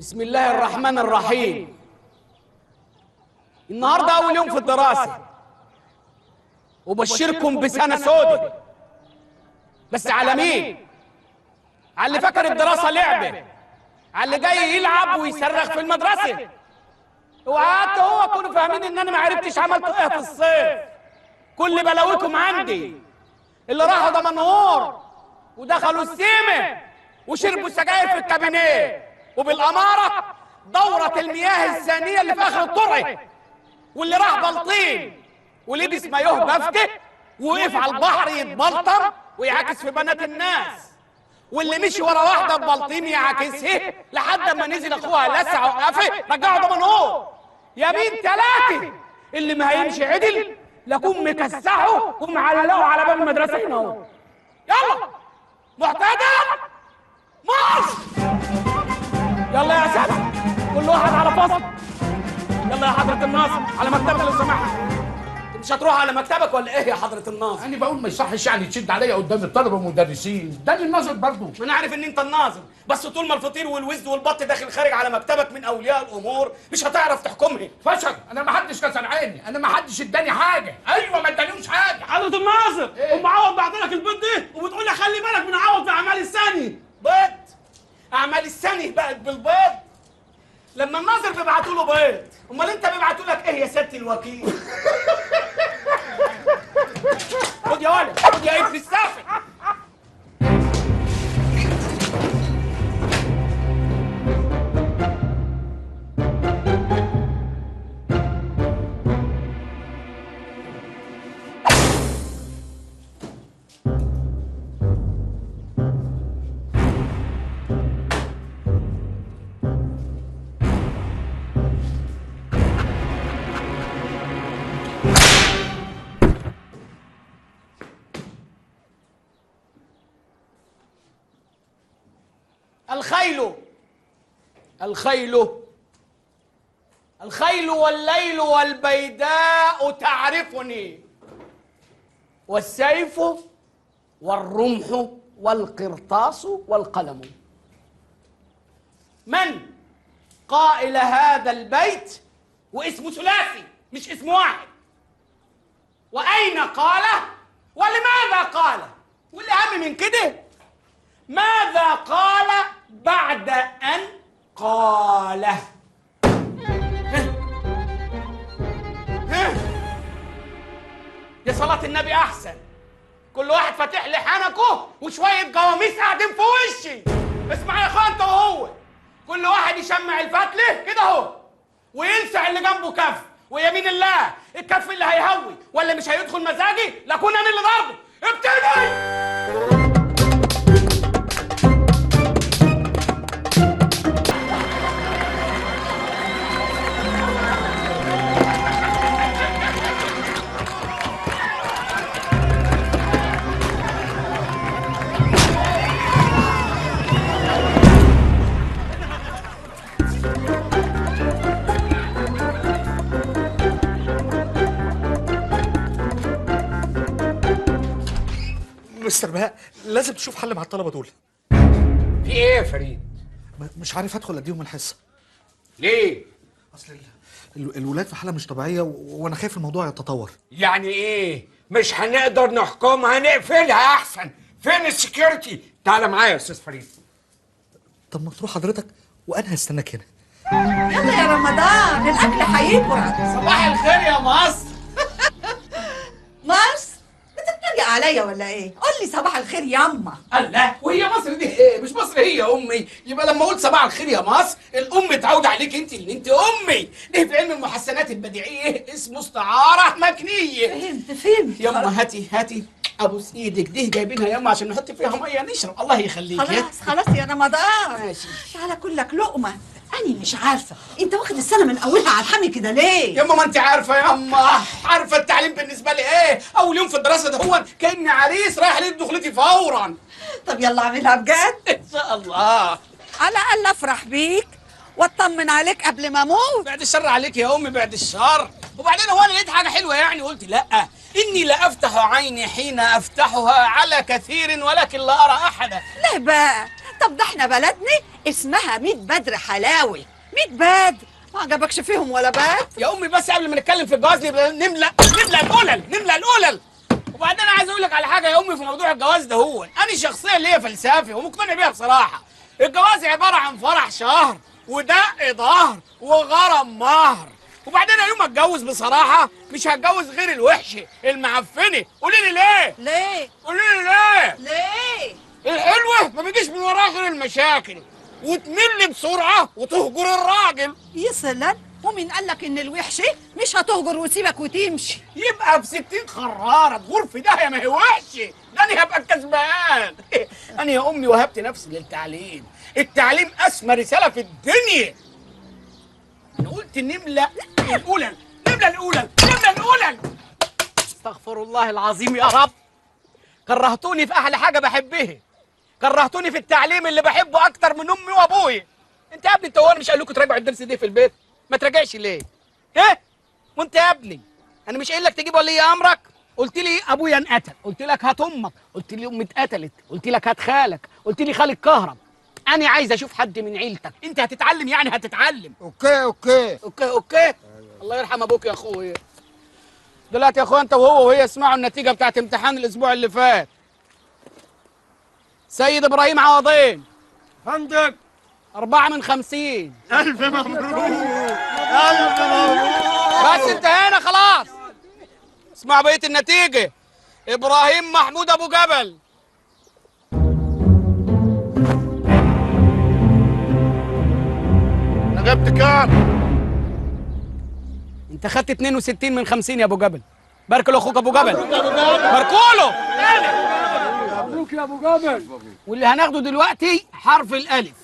بسم الله الرحمن الرحيم. النهارده أول يوم في الدراسة، وبشركم بسنة سودة. بس على مين؟ على اللي فاكر الدراسة لعبة، على اللي جاي يلعب ويصرخ في المدرسة. وقعدت هو كانوا فاهمين إن أنا ما عرفتش عملت إيه في الصيف. كل بلاويكم عندي، اللي راحوا دمنهور ودخلوا السيمة وشربوا سجاير في الكابينيه، وبالأمارة دورة المياه الثانية اللي في آخر الطرق، واللي راح بلطيم ولبس مايوه بفتة ووقف على البحر يتبلطم ويعاكس في بنات الناس، واللي مشي ورا واحدة ببلطيم يعاكسها لحد ما نزل أخوها لسع وقفه رجعوا دمنهور. يا بين ثلاثة اللي ما هيمشي عدل لكم مكسحه ومعلقه على باب المدرسة هنا اهو. يلا معتدل مارش. يلا يا سلام، كل واحد على فصل. يلا يا حضرة الناظر على مكتبك لو سمحت. مش هتروح على مكتبك ولا ايه يا حضرة الناظر؟ انا بقول ما يصحش يعني تشد عليا قدام الطلبه والمدرسين، ده الناظر برضه. ما انا عارف ان انت الناظر، بس طول ما الفطير والوزد والبط داخل خارج على مكتبك من اولياء الامور مش هتعرف تحكمها. فشل، انا ما حدش كسر عيني، انا ما حدش اداني حاجه. ايوه ما ادانيوش حاجه. حضرة الناظر، إيه؟ ام عوض بعت لك البيض دي وبتقول لي خلي بالك من عوض في اعمال الثاني. بيض؟ اعمال الثاني بقت بالبيض؟ لما الناظر بيبعتوا له بيض، امال انت بيبعتوا لك ايه يا سياده الوكيل؟ خد يا ولد، خد يا ابن السافل. الخيل الخيل الخيل والليل والبيداء تعرفني، والسيف والرمح والقرطاس والقلم. من قائل هذا البيت؟ واسمه ثلاثي مش اسم واحد. وأين قاله؟ ولماذا قاله؟ والأهم من كده ماذا قال بعد أن قاله؟ يا صلاة النبي أحسن. كل واحد فاتح لي حنكه وشوية جواميس قاعدين في وشي. اسمع يا أخوان أنت وهو، كل واحد يشمع الفتلة كده أهو ويلسع اللي جنبه كف، ويمين الله الكف اللي هيهوي ولا مش هيدخل مزاجي لأكون أنا اللي ضربه. ابتدي. مستر بهاء لازم تشوف حل مع الطلبه دول. في ايه يا فريد؟ مش عارف ادخل اديهم الحصه. ليه؟ اصل الولاد في حاله مش طبيعيه وانا خايف الموضوع يتطور. يعني ايه؟ مش هنقدر نحكمها، نقفلها احسن. فين السكيورتي؟ تعال معايا يا استاذ فريد. طب ما تروح حضرتك وانا هستناك هنا. يلا يا رمضان الاكل هيبرد. صباح الخير يا مصر. مارس بتتريق عليا ولا ايه؟ قول لي صباح الخير ياما. الله، وهي مصر دي ايه؟ مش مصر هي امي؟ يبقى لما اقول صباح الخير يا مصر الام تعود عليك انت اللي انت امي. ليه في علم المحسنات البديعيه اسمه استعاره مكنيه. فهمت ياما هاتي ابوس ايدك دي جايبينها ياما عشان نحط فيها ميه نشرب. الله يخليك. خلاص يا رمضان ماشي. تعالى كلك لقمه. أنا مش عارفة أنت واخد السنة من أولها على الحامي كده ليه؟ ياما ما أنت عارفة ياما، عارفة التعليم بالنسبة لي إيه؟ أول يوم في الدراسة ده هو كأني عريس رايح ليلة دخلتي فورا. طب يلا اعملها بجد. إن شاء الله. على الأقل أفرح بيك واطمن عليك قبل ما أموت. بعد الشر عليك يا أمي، بعد الشر. وبعدين هو أنا لقيت حاجة حلوة يعني قلت لأ، إني لأفتح عيني حين أفتحها على كثير ولكن لا أرى أحدا. ليه بقى؟ طب ده احنا بلدنا اسمها 100 بدر حلاوي. 100 بدر ما عجبكش فيهم ولا بات؟ يا امي بس قبل ما نتكلم في الجواز نملى القلل. وبعدين انا عايز اقول لك على حاجه يا امي في موضوع الجواز ده. هو انا شخصيا ليا فلسفه ومقتنع بيها بصراحه. الجواز عباره عن فرح شهر ودق ظهر وغرم مهر. وبعدين يوم ما اتجوز بصراحه مش هتجوز غير الوحشه المعفنه. قولي لي ليه؟ قولي لي ليه؟ الحلوه ما بيجيش من وراها غير المشاكل وتمل بسرعه وتهجر الراجل. يا سلام، ومين قال لك ان الوحشه مش هتهجر وتسيبك وتمشي؟ يبقى ب60 خراره تغور في داهيه ما هي وحشه، ده انا هبقى الكسبان. انا يا امي وهبت نفسي للتعليم. التعليم اسمى رساله في الدنيا. انا قلت نملى القلل. استغفر الله العظيم يا رب. كرهتوني في احلى حاجه بحبها، كرهتوني في التعليم اللي بحبه اكتر من امي وابويا. انت يا ابني انت هو مش قال لكم تراجعوا الدرس ده في البيت؟ ما تراجعش ليه؟ ايه؟ وانت يا ابني انا مش قايل لك تجيب ولي امرك؟ قلت لي ابويا انقتل، قلت لك هات امك، قلت لي امي اتقتلت، قلت لك هات خالك، قلت لي خالك كهرب. انا عايز اشوف حد من عيلتك. انت هتتعلم يعني هتتعلم. اوكي. الله يرحم ابوك يا اخويا. دلوقتي يا اخويا انت وهي اسمعوا النتيجه بتاعت امتحان الاسبوع اللي فات. سيد ابراهيم عوضين فندق 4 من 50. الف مبروك. الف مبروك. بس انتهينا خلاص. اسمعوا بقيه النتيجه. ابراهيم محمود ابو جبل انا جبت كام؟ انت خدت 62 من 50 يا ابو جبل. بارك له اخوك ابو جبل. باركوا مبروك يا ابو جبل. واللي هناخده دلوقتي حرف الالف.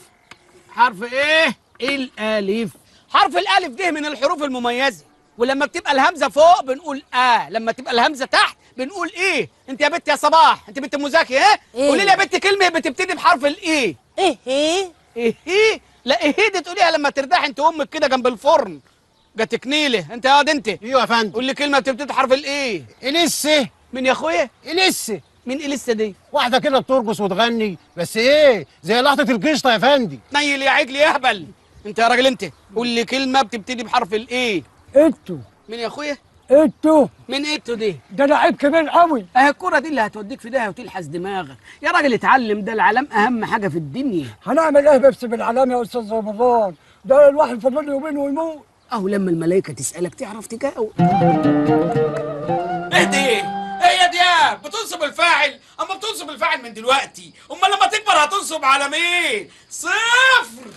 حرف ايه؟ الالف. حرف الالف ده من الحروف المميزه، ولما بتبقى الهمزه فوق بنقول لما تبقى الهمزه تحت بنقول ايه. انت يا بنت يا صباح، انت بنت ام زكي قولي لي يا بنت كلمه بتبتدي بحرف الايه. ايه؟ لا ايه دي تقوليها لما ترتاحي انت وامك كده جنب الفرن. جاتك نيله انت يا واد انت. ايوه يا فندم. قول لي كلمه بتبتدي بحرف الايه. السه. مين يا اخويا؟ السه. مين السه دي؟ واحده كده بترقص وتغني بس ايه زي لقطه القشطه يا فندم. نيل يا عجل يا اهبل. انت يا راجل انت قول لي كلمه بتبتدي بحرف الايه. انتو مين يا اخويا؟ انتو مين ايتو دي؟ ده لعيب كبير قوي. اهي الكوره دي اللي هتوديك في داهيه وتلحس دماغك. يا راجل اتعلم، ده العلام اهم حاجه في الدنيا. هنعمل ايه بس بالعلام يا استاذ رمضان؟ ده الواحد فاضل له يومين ويموت. اهو لما الملائكه تسالك تعرف تجاوب. اهدي. هي دياب بتنصب الفاعل. اما بتنصب الفاعل من دلوقتي، امال لما تكبر هتنصب على مين؟ صفر.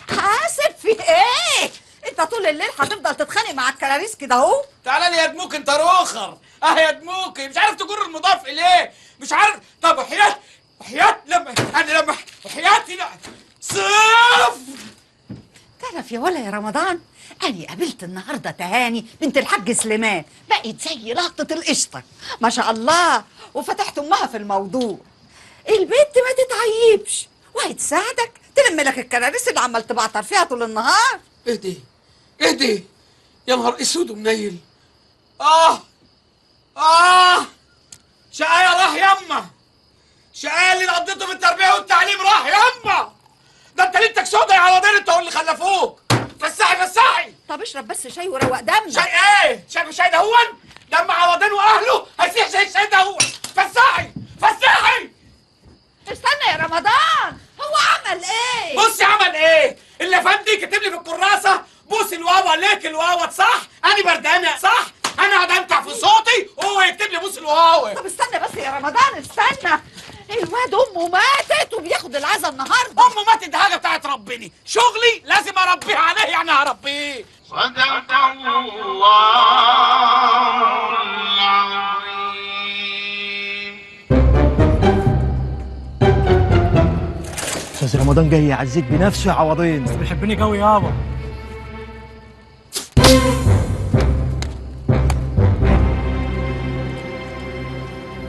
حاسب في ايه؟ انت طول الليل هتفضل تتخانق مع الكراريس كده اهو؟ تعالى لي يا دموك انت روخر. يا دموكي مش عارف تجر المضاف اليه. مش عارف. طب وحياة لما وحياتي لا صفر. تعرف يا ولا يا رمضان، أنا قابلت النهارده تهاني بنت الحاج سليمان، بقت زي لقطة القشطة ما شاء الله، وفتحت أمها في الموضوع. البنت ما تتعيبش وهتساعدك تلم لك الكراريس اللي عمال تبعتر فيها طول النهار. اهدي يا نهار اسود ومنيل. شقايا راح يما. شقايا اللي قضيته في التربيه والتعليم راح يما. ده انت ليلتك سودا يا عوضين انت واللي خلفوك. فسحي. طب اشرب بس شاي وروق دمك. شاي ايه؟ شاي دهون؟ دم عوضين واهله هيسيح زي الشاي دهون. فسحي. استنى يا رمضان، هو عمل ايه؟ بصي عمل ايه؟ اللي فندي كاتب لي في الكراسه بوس الواوا ليك الواوا صح؟ انا بردانه صح؟ انا قاعد امتع في صوتي وهو يكتب لي بوس الواوا. طب استنى بس يا رمضان استنى. الواد امه ماتت وبياخد العزا النهارده. امه ماتت دي حاجه بتاعت ربنا، شغلي لازم اربيه عليه يعني هربيه. صدق الله العظيم. استاذ رمضان جاي يعزيك بنفسه يا عوضين. بس بيحبني قوي يابا.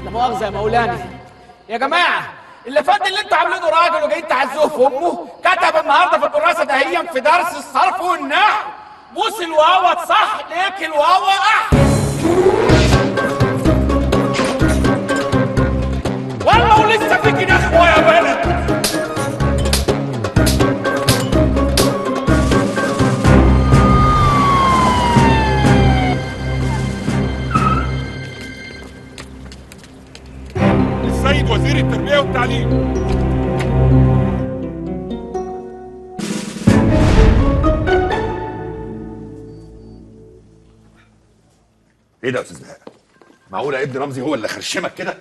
لا مؤاخذه يا مولانا. يا جماعه اللي فات اللي انتوا عاملينه راجل وجايين تعزوه في امه كتب النهارده في الكراسه دهيا في درس الصرف والنحو بوس الواوا صح ليك الواوا والله ولسه فيكي نخوه يا بلد. ايه ده يا استاذ بهاء؟ معقوله ابن رمزي هو اللي خرشمك كده؟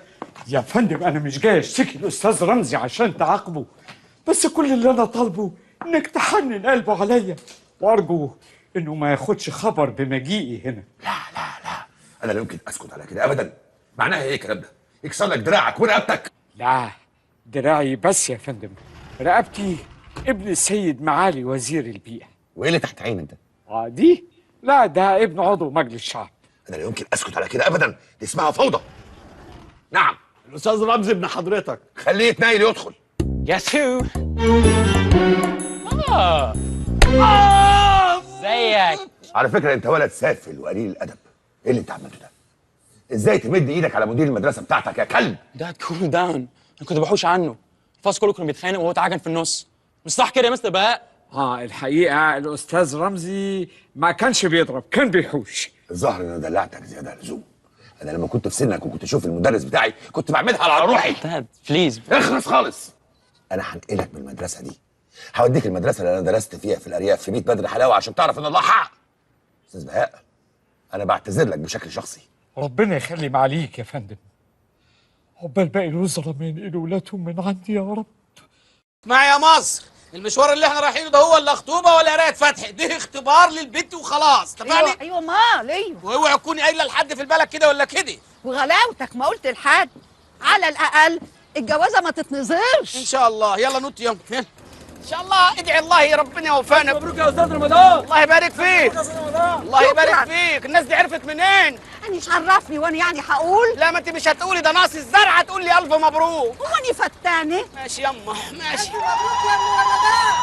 يا فندم انا مش جاي اشتكي الاستاذ رمزي عشان تعاقبه، بس كل اللي انا طالبه انك تحنن قلبه عليا، وارجو انه ما ياخدش خبر بمجيئي هنا. انا لا يمكن اسكت على كده ابدا. معناها ايه الكلام ده؟ يكسر لك دراعك ورقبتك. لا دراعي بس يا فندم، رقبتي ابن السيد معالي وزير البيئة. وايه اللي تحت عين انت؟ دي؟ لا ده ابن عضو مجلس الشعب. انا لا يمكن اسكت على كده ابدا، دي اسمها فوضى. نعم الاستاذ رمزي ابن حضرتك. خليه يتنايل يدخل. ياسو ازيك؟ على فكره انت ولد سافل وقليل الادب. ايه اللي انت عملته ده؟ ازاي تمد ايدك على مدير المدرسه بتاعتك يا كلب؟ ده كول داون، انا كنت بحوش عنه. الفصل كله كان بيتخانق وهو اتعجن في النص. مش صح كده يا مستر بهاء؟ الحقيقة الأستاذ رمزي ما كانش بيضرب، كان بيحوش. الظاهر ان انا دلعتك زياده عن اللزوم. انا لما كنت في سنك وكنت اشوف المدرس بتاعي كنت بعملها على روحي. داد بليز اخلص خالص. انا هنقلك من المدرسه دي، هوديك المدرسه اللي انا درست فيها في الارياف في بيت بدر حلاوه عشان تعرف ان الله حق. استاذ بهاء انا بعتذر لك بشكل شخصي. ربنا يخلي معاليك يا فندم. عقبال باقي الوزراء ما ينقلوا ولادهم من عندي يا رب. اسمع يا مصر، المشوار اللي احنا رايحينه ده هو ولا خطوبه ولا قرايه فتح؟ ده اختبار للبنت وخلاص، اتفقنا؟ ايوه مال ايوه. واوعي تكوني قايله لحد في البلد كده ولا كده. وغلاوتك ما قلت لحد، على الاقل الجوازه ما تتنظرش. ان شاء الله. يلا نوت يلا ان شاء الله. ادعي الله يا ربنا يوفقنا. مبروك يا استاذ رمضان. الله يبارك فيك. الله يبارك شكراً. فيك. الناس دي عرفت منين؟ يعني مش عرفني وانا يعني هقول؟ لا ما انت مش هتقولي، ده ناقص الزرع هتقول لي الف مبروك. هو اني فتانه؟ ماشي يما ماشي. مبروك يا ابن رمضان.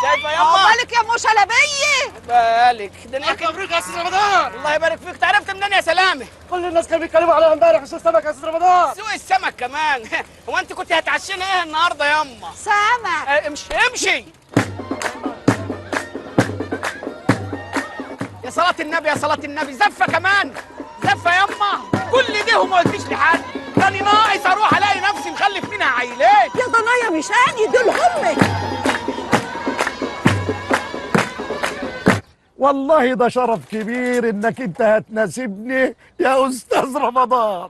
شايفه يما؟ مالك يا ام شلبيه؟ بالك ده مبروك يا استاذ رمضان. الله يبارك فيك. تعرفت منين يا سلامه؟ كل الناس كانوا بيتكلموا عليها امبارح سوق السمك يا استاذ رمضان. سوق السمك كمان. هو انت كنت هتعشينا ايه النهارده يما؟ سمك. امشي امشي. يا صلاة النبي يا صلاة النبي. زفة كمان زفة يما. كل ده وما قلتيش لحد. راني ناقص اروح الاقي نفسي مخلف منها عيلين. يا ضنايا مش اني دول امك. والله ده شرف كبير انك انت هتناسبني يا استاذ رمضان.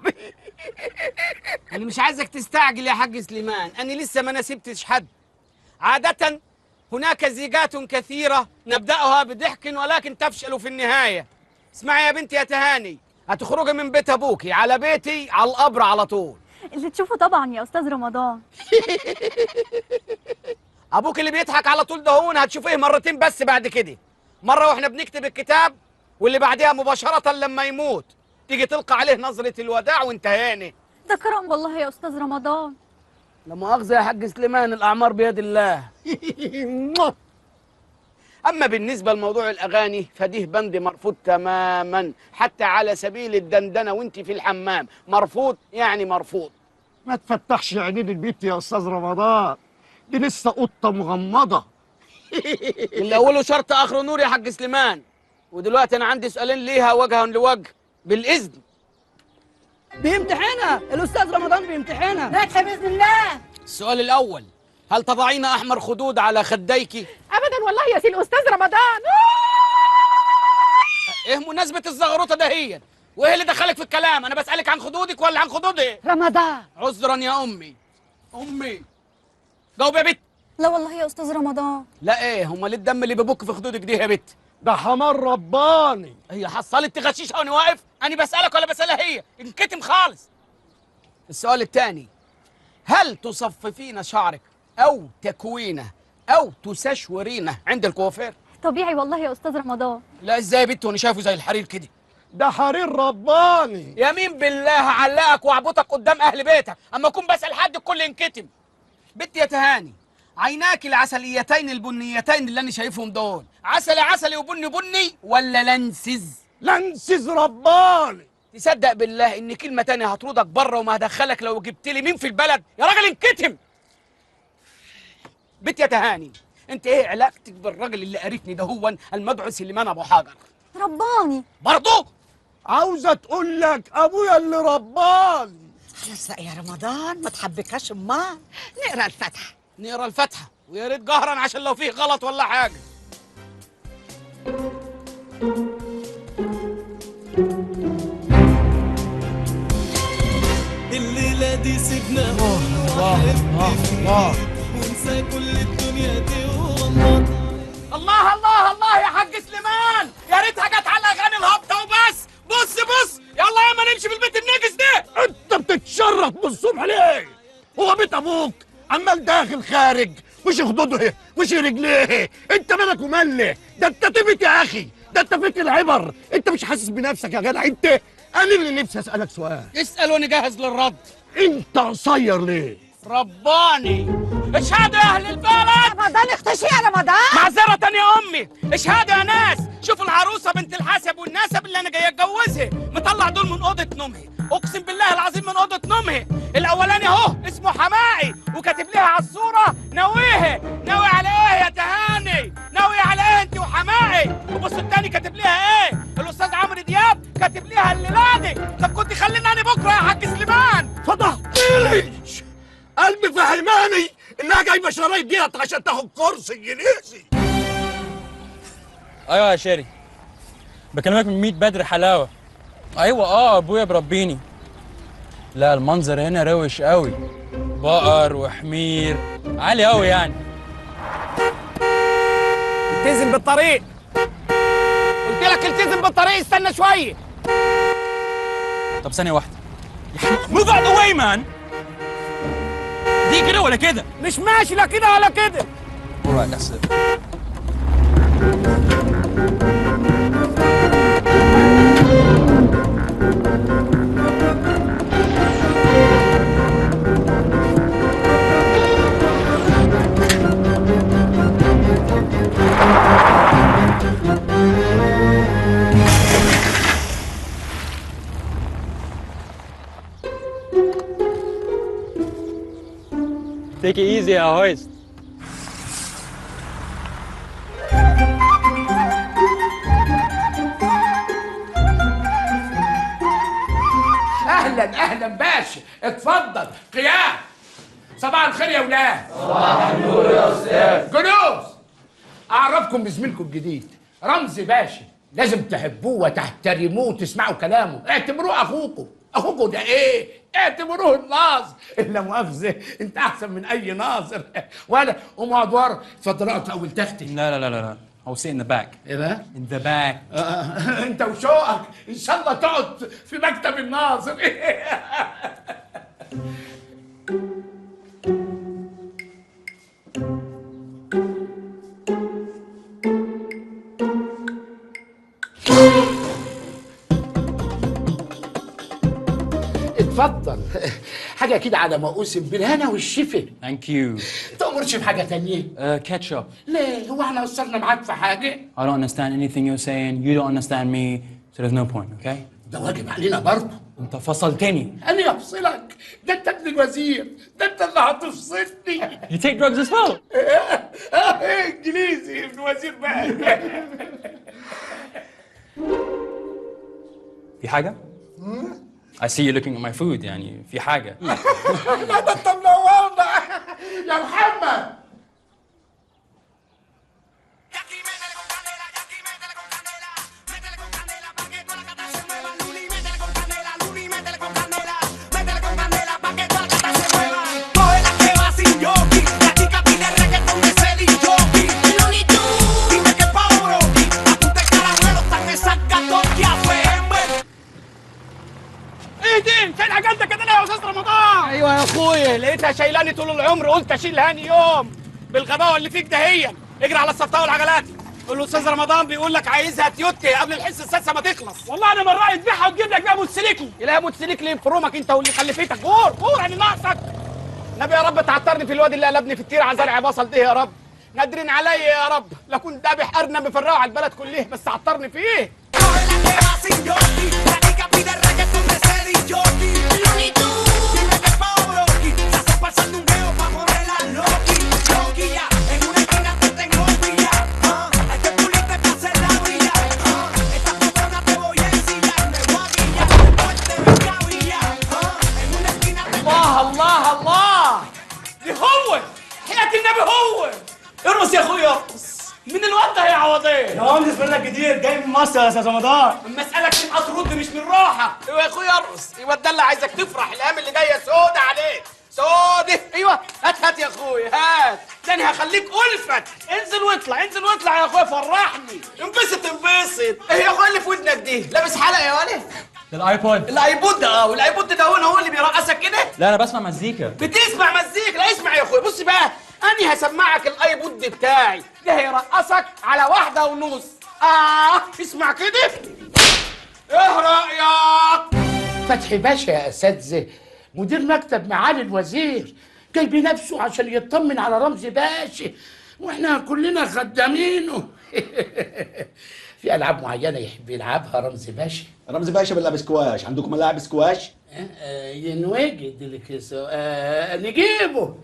انا مش عايزك تستعجل يا حاج سليمان، انا لسه ما ناسبتش حد. عادة هناك زيجات كثيرة نبدأها بضحك ولكن تفشل في النهاية. اسمعي يا بنتي يا تهاني، هتخرجي من بيت ابوكي على بيتي على القبر على طول. اللي تشوفه طبعا يا استاذ رمضان. ابوك اللي بيضحك على طول ده هون هتشوفيه مرتين بس بعد كده. مرة واحنا بنكتب الكتاب، واللي بعدها مباشرة لما يموت تيجي تلقى عليه نظرة الوداع وانتهينا. ده كرم والله يا استاذ رمضان. لا مؤاخذة يا حاج سليمان، الأعمار بيد الله. أما بالنسبة لموضوع الأغاني فديه بند مرفوض تماما، حتى على سبيل الدندنة وانت في الحمام. مرفوض يعني مرفوض. ما تفتحش عينين البيت يا استاذ رمضان، دي لسه قطه مغمضه. اللي أوله شرط آخره نور يا حاج سليمان. ودلوقتي أنا عندي سؤالين ليها وجها لوجه بالإذن. بيمتحنها الاستاذ رمضان، بيمتحنها. ناجحه باذن الله. السؤال الأول، هل تضعين أحمر خدود على خديك؟ ابدا والله يا سي الاستاذ رمضان. إيه مناسبة الزغروطة دهيا؟ وإيه اللي دخلك في الكلام؟ أنا بسألك عن خدودك ولا عن خدودي؟ رمضان. عذرا يا أمي. أمي جاوب يا بت. لا والله يا استاذ رمضان. لا إيه، هما ليه الدم اللي بيبك في خدودك دي يا بت؟ ده حمار رباني. هي حصلت تغشيشها وأنا واقف؟ أنا بسألك ولا بسألها هي؟ انكتم خالص. السؤال الثاني، هل تصففين شعرك أو تكوينه أو تسشورينه عند الكوافير؟ طبيعي والله يا استاذ رمضان. لا ازاي يا بت وانا شايفه زي الحرير كده؟ ده حرير رباني. يمين بالله هعلقك واعبطك قدام اهل بيتك اما اكون بسال حد الكل ينكتم. بت يا تهاني، عيناك العسليتين البنيتين اللي انا شايفهم دول عسلي عسلي وبني بني ولا لنسز؟ لنسز رباني. تصدق بالله ان كلمه تانية هطردك بره وما هدخلك لو جبت لي مين في البلد يا راجل انكتم. بت يا تهاني، انت ايه علاقتك بالراجل اللي قرفني ده هو المدعو سليمان ابو حجر؟ رباني برضه؟ عاوزه تقول لك ابويا اللي رباني. خلاص بقى يا رمضان ما تحبكاش امال. نقرا الفاتحه. نقرا الفاتحه ويا ريت جهرا عشان لو فيه غلط ولا حاجه. يسيبنا ونسى كل الدنيا دي وغمض. الله الله الله يا حاج سليمان، يا ريتها جت على اغاني الهبطه وبس. بص بص يلا يا ما نمشي في البيت النجس ده. انت بتتشرط من الصبح ليه؟ هو بيت ابوك عمال داخل خارج، مش خدوده مش رجليه، انت مالك وماله؟ ده انت تبت يا اخي، ده انت فيك العبر، انت مش حاسس بنفسك يا جدع انت؟ انا اللي نفسي اسالك سؤال. اسال وانا جاهز للرد. انت قصير ليه؟ رباني. اشهدوا يا اهل البلد. رمضان اختشي يا رمضان. معذرة يا امي، اشهدوا يا ناس، شوفوا العروسه بنت الحسب والنسب اللي انا جاي اتجوزها، مطلع دول من اوضه نومها، اقسم بالله العظيم من اوضه نومها. الاولاني اهو اسمه حمائي وكاتب لها على الصوره ناويها. ناوي على ايه يا تهاني؟ ناوي على ايه انت وحمائي؟ وبص التاني كاتب لها ايه؟ الاستاذ عمرو دياب كاتب لها الليله دي. طب كنت خليني انا بكره يا حاج سليمان. فضحتني، قلبي فهماني انها جايبه شرايط ديت عشان تاخد كورس انجليزي. ايوه يا شيري، بكلمك من 100 بدر حلاوه. ايوه ابويا بربيني. لا المنظر هنا روش قوي، بقر وحمير عالي قوي يعني. التزم بالطريق، قلت لك التزم بالطريق، استنى شويه. طب ثانيه واحده. موف اوت ذا واي مان. دي كده ولا كده؟ مش ماشي لا كده ولا كده. alright that's it. Take it easy, hoist. اهلا اهلا باشا، اتفضل قيام. صباح الخير يا ولاد. صباح النور يا استاذ. جلوس. اعرفكم بزميلكم الجديد رمزي باشا، لازم تحبوه وتحترموه وتسمعوا كلامه، اعتبروه اخوكم. اخوكم ده ايه؟ اعتبروه الناظر. لا مؤاخذه انت احسن من اي ناظر. ولا قوم اقعد ورا. اتفضل اقعد اول تختي. لا I'll sit in the back. ايه ده؟ In the back. انت وشوقك ان شاء الله تقعد في مكتب الناظر. اتفضل حاجه كده على ما اوسم بالهنا والشفا. Thank you. تأمرش بحاجه تانية؟ Ketchup. ليه؟ هو احنا قصرنا معاك في حاجه؟ I don't understand anything you're saying. You don't understand me. So there's no point, okay? ده واجب علينا برضه. انت فصلتني. انا افصلك؟ ده انت ابن الوزير، ده انت اللي هتفصلني. You take drugs as well. انجليزي ابن وزير بقى. في حاجة؟ I see you looking at my food يعني في حاجة. لا ده انت منورنا يا محمد. فين عجلتك كده يا استاذ رمضان؟ ايوه يا اخويا، لقيتها شايلاني طول العمر، قلت اشيل هاني يوم بالغباوه اللي فيك دهيا. اجري على الصفطاوي والعجلات، قول له استاذ رمضان بيقول لك عايزها تويوتي قبل الحصه السادسه ما تخلص. والله انا من رايي تبيعها وتجيب لك بقى موتوسيكل. يلاقي موتوسيكل يفرمك انت واللي خلفتك. قول يعني ناقصك. النبي يا رب تعطرني في الواد اللي قلبني في التير على زرع بصل ده يا رب. نادرين عليا يا رب، لا كنت ذابح ارنب مفرقه على البلد كلها، بس عطرني فيه. الله دي هو حياة النبي هو. ارقص يا اخويا ارقص. من الواد ده يا عوضين؟ يا مهندس منك جديد جاي من مصر يا استاذ رمضان. اما اسالك تبقى ترد مش من روحك. ايوه يا اخويا ارقص، ايوه ده اللي عايزك تفرح، الايام اللي جايه سودة عليك سودة. ايوه هات يا اخويا هات، تاني هخليك ألفت. انزل واطلع انزل واطلع يا اخويا، فرحني انبسط انبسط. ايه يا اخويا اللي في ودنك دي؟ لابس حلقه يا ولد؟ ده الايبود. الايبود ده والايبود ده هو اللي بيرقصك كده؟ لا انا بسمع مزيكا. بتسمع مزيكا؟ لا اسمع يا اخويا، بص بقى أنا هسمعك الايبود بتاعي ده هيرقصك على 1:30. اسمع كده. ايه رأيك؟ فتحي باشا يا اساتذه، مدير مكتب معالي الوزير، جاي بنفسه عشان يطمن على رمزي باشا، واحنا كلنا خدامينه. في العاب معينه يحب يلعبها رمزي باشا؟ رمزي باشا بيلعب سكواش، عندكم ملاعب سكواش؟ ينوجد الكسو نجيبه.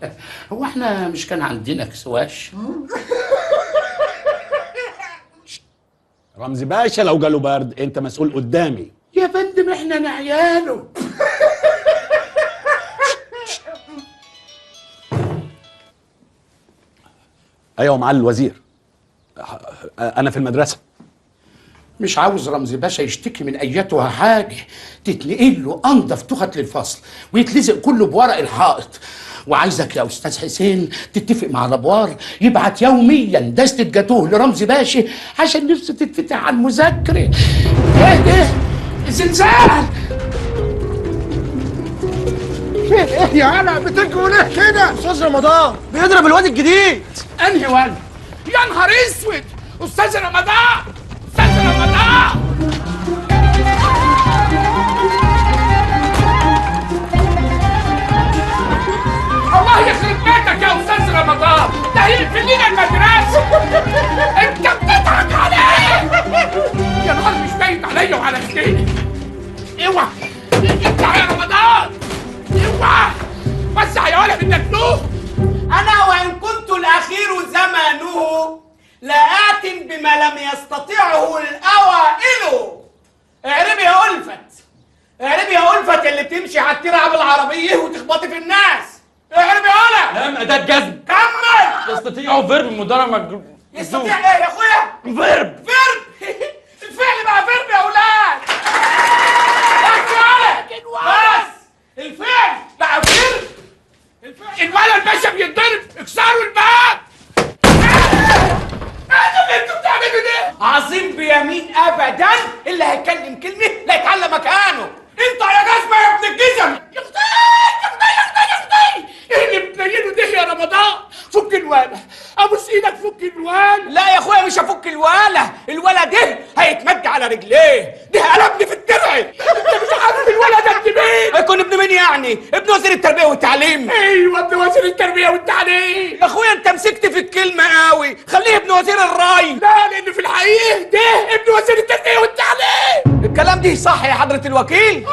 هو احنا مش كان عندنا كسواش؟ رمزي باشا لو جاله برد انت مسؤول قدامي. يا فندم احنا نعياله. ايوه معالي الوزير، انا في المدرسه. مش عاوز رمزي باشا يشتكي من ايتها حاجه، تتنقل له انضف تخت للفصل ويتلزق كله بورق الحائط. وعايزك يا استاذ حسين تتفق مع الابوار يبعت يوميا دستة جاتوه لرمزي باشا عشان نفسه تتفتح على المذاكره. ايه زلزال؟ ايه يا هلا بتجروا ليه كده؟ استاذ رمضان بيضرب الواد الجديد. انهي ولد؟ يا نهار اسود! استاذ رمضان! استاذ رمضان! الله يخرب بيتك يا استاذ رمضان، ده هيقفل لنا المدرسه. انت بتضحك عليه. يا نهار مش باين عليا وعلى ايديك. اوعى اطلع يا رمضان، اوعى وسع يا ولد النجنوب. انا وان كنت الاخير زمانه لآت بما لم يستطيعه الاوائل. اعربي يا ألفت، اعربي يا ألفت اللي بتمشي على الترعه بالعربيه وتخبطي في الناس. اعربي يا ولد. لام اداه جزم. كمل. يستطيع فيرب مضارع مجزوم. يستطيع ايه يا اخويا؟ فيرب. الفعل بقى فيرب يا اولاد. بس يا ولد بس الفعل بقى فيرب. الولد باشا بيتضرب، اكسروا الباب. ايه اللي انتوا بتعملوا ده؟ عظيم بيمين ابدا اللي هيتكلم كلمه لا يتعلم مكانه. انت يا جزمه يا ابن الجزم. يا اختي يا اختي يا اختي يا اختي، ايه اللي بتنيله ده يا رمضان؟ فك الوالة، ابوس ايدك فك الوالة. لا يا اخويا مش هفك الوالة، الوالة ده هيتمد على رجليه، ده قلبني في الدرع. انت مش عارف الولد ده ابن مين؟ هيكون ابن مين يعني؟ ابن وزير التربية والتعليم. ايوه ابن وزير التربية والتعليم. يا اخويا انت مسكت في الكلمة قوي، خليه ابن وزير الري. لا لان في الحقيقة ده ابن وزير التربية والتعليم. الكلام ده صح يا حضرة الوكيل؟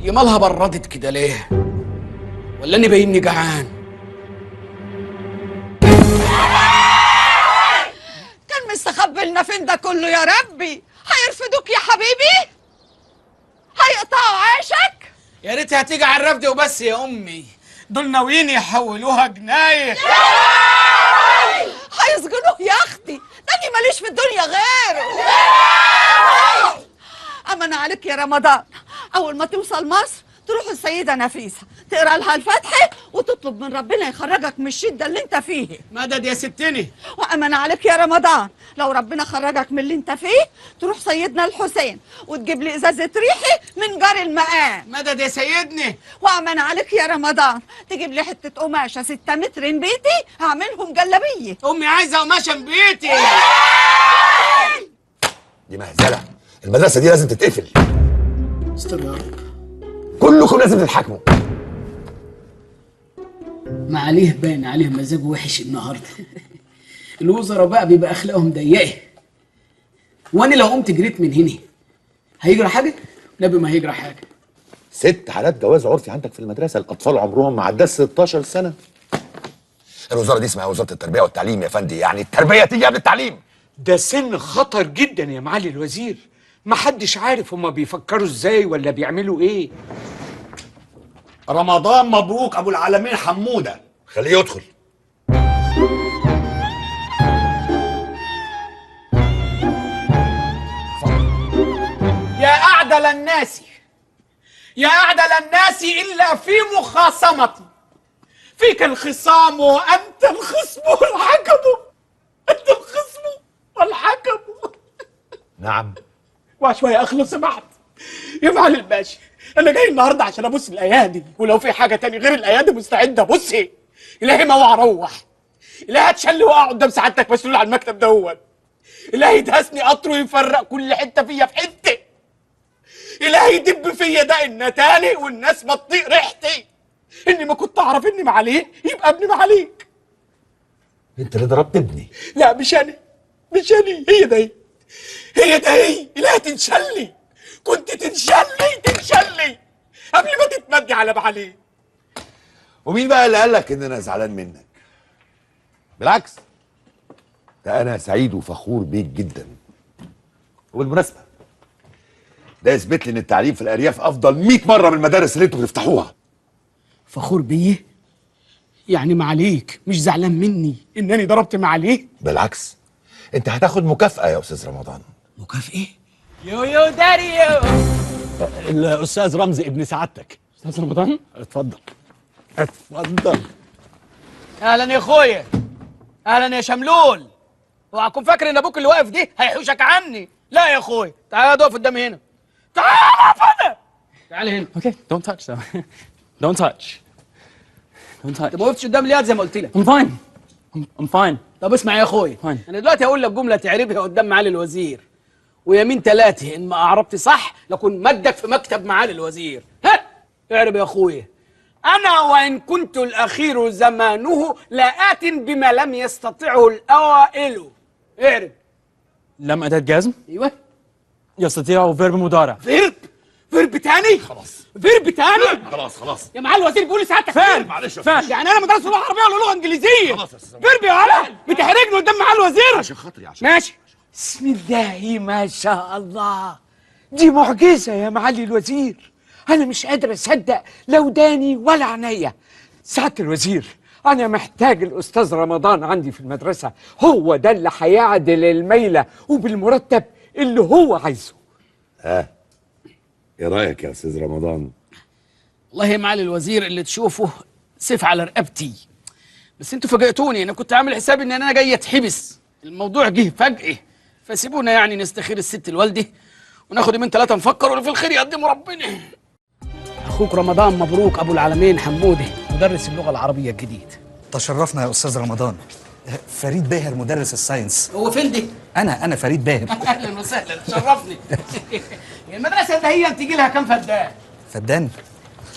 يا مالها بردت كده ليه؟ ولا اني باينني جعان؟ كان مستخبي لنا فين ده كله يا ربي؟ هيرفدوك يا حبيبي؟ هيقطعوا عيشك؟ يا ريت هتيجي على الرفد وبس يا امي، دول ناويين يحولوها جنايه. هيسجنوه يا اختي، ده انا ماليش في الدنيا غيره. أمن عليك يا رمضان، أول ما توصل مصر تروح السيدة نفيسة تقرا لها الفاتحة وتطلب من ربنا يخرجك من الشدة اللي أنت فيه. مدد يا ستني. وأمن عليك يا رمضان، لو ربنا خرجك من اللي أنت فيه تروح سيدنا الحسين وتجيب لي إزازة ريحي من جار المقام. مدد يا سيدني. وأمن عليك يا رمضان، تجيب لي حتة قماشة 6 متر من بيتي هعملهم جلابية. أمي عايزة قماشة من بيتي. دي مهزله، المدرسه دي لازم تتقفل. استر يا رب. كلكم لازم تتحاكموا. ما عليه باين عليه مزاجه وحش النهارده. الوزراء بقى بيبقى اخلاقهم ضيقه. وانا لو قمت جريت من هنا هيجرى حاجه؟ نبي ما هيجرى حاجه. 6 حالات جواز عرفي عندك في المدرسه، الاطفال عمرهم ما عداش 16 سنه. الوزاره دي اسمها وزاره التربيه والتعليم يا فندي، يعني التربيه تيجي قبل التعليم. ده سن خطر جدا يا معالي الوزير، محدش عارف هما بيفكروا ازاي ولا بيعملوا ايه. رمضان مبروك ابو العالمين حموده. خليه يدخل. يا أعدل الناس، يا أعدل الناس إلا في مخاصمتي، فيك الخصام وأنت الخصم والحكم، أنت الخصم والحكم. نعم. وشوية أخ لو سمحت يا معالي الباشا، أنا جاي النهاردة عشان أبص الأيادي، ولو في حاجة تاني غير الأيادي مستعد أبصها. إلهي ما أروح، إلهي هتشلي وأقع قدام سعادتك مسؤول على المكتب دوت، إلهي يدهسني قطر ويفرق كل حتة فيا في حتة، إلهي يدب فيا ده النتاني والناس ما تطيق ريحتي. إني ما كنت أعرف إني معاليه يبقى ابني معاليك. انت اللي ضربت ابني. لا مش أنا، مش أنا، هي ده هي ده هي. إلهي تنشلي، كنت تنشلي قبل ما تتمدي على معاليه. ومين بقى اللي قال لك ان انا زعلان منك؟ بالعكس، ده انا سعيد وفخور بيك جدا. وبالمناسبه ده يثبت لي ان التعليم في الارياف افضل 100 مره من المدارس اللي انتوا بتفتحوها. فخور بيه؟ يعني معاليك مش زعلان مني انني ضربت معاليه؟ بالعكس، انت هتاخد مكافاه يا استاذ رمضان. مكافأة؟ يو داريو. الاستاذ رمزي ابن سعادتك. استاذ رمضان اتفضل اتفضل. اهلا يا اخويا، اهلا يا شملول. اوعى تكون فاكر ان ابوك اللي واقف دي هيحوشك عني. لا يا اخويا، تعال اقف قدامي هنا. تعال اقف هنا. تعال هنا. اوكي دونت تاتش دونت تاتش دونت تاتش. انت ما وقفتش قدام الياد زي ما قلت لك. I'm fine. I'm fine. طب اسمع يا اخويا، انا دلوقتي هقول لك جمله تعربها قدام معالي الوزير، ويمين ثلاثه ان ما اعربت صح لكن مدك في مكتب معالي الوزير. ها اعرب يا اخويا. انا وان كنت الاخير زمانه لآت بما لم يستطعه الاوائل. اعرب. لم أداة جزم. ايوه. يستطيع فيرب مضارع. فيرب تاني؟ خلاص. فيرب تاني؟ خلاص. يا معالي الوزير بيقول لي سعادتك فين؟ معلش يعني انا مدرسه لغه عربيه ولا لغه انجليزيه؟ خلاص يا استاذ. فيرب يا ولد، بتحرجني قدام معالي الوزير. عشان خاطري عشان ماشي. بسم الله ما شاء الله، دي معجزة يا معالي الوزير. أنا مش قادر أصدق لا وداني ولا عينيا. سعادة الوزير، أنا محتاج الأستاذ رمضان عندي في المدرسة، هو ده اللي هيعدل الميلة وبالمرتب اللي هو عايزه. ايه رايك يا استاذ رمضان؟ والله يا معالي الوزير اللي تشوفه سيف على رقبتي، بس انتوا فاجئتوني. انا كنت عامل حسابي ان انا جاي اتحبس، الموضوع جه فجأة، فسيبونا يعني نستخير الست الوالده وناخد يومين ثلاثه نفكر واللي في الخير يقدمه ربنا. اخوك رمضان مبروك ابو العالمين حموده، مدرس اللغه العربيه الجديد. تشرفنا يا استاذ رمضان. فريد باهر مدرس الساينس. هو فين دي؟ انا فريد باهر. اهلا وسهلا، تشرفني. المدرسه ده هي تيجي لها كام فدان؟ فدان؟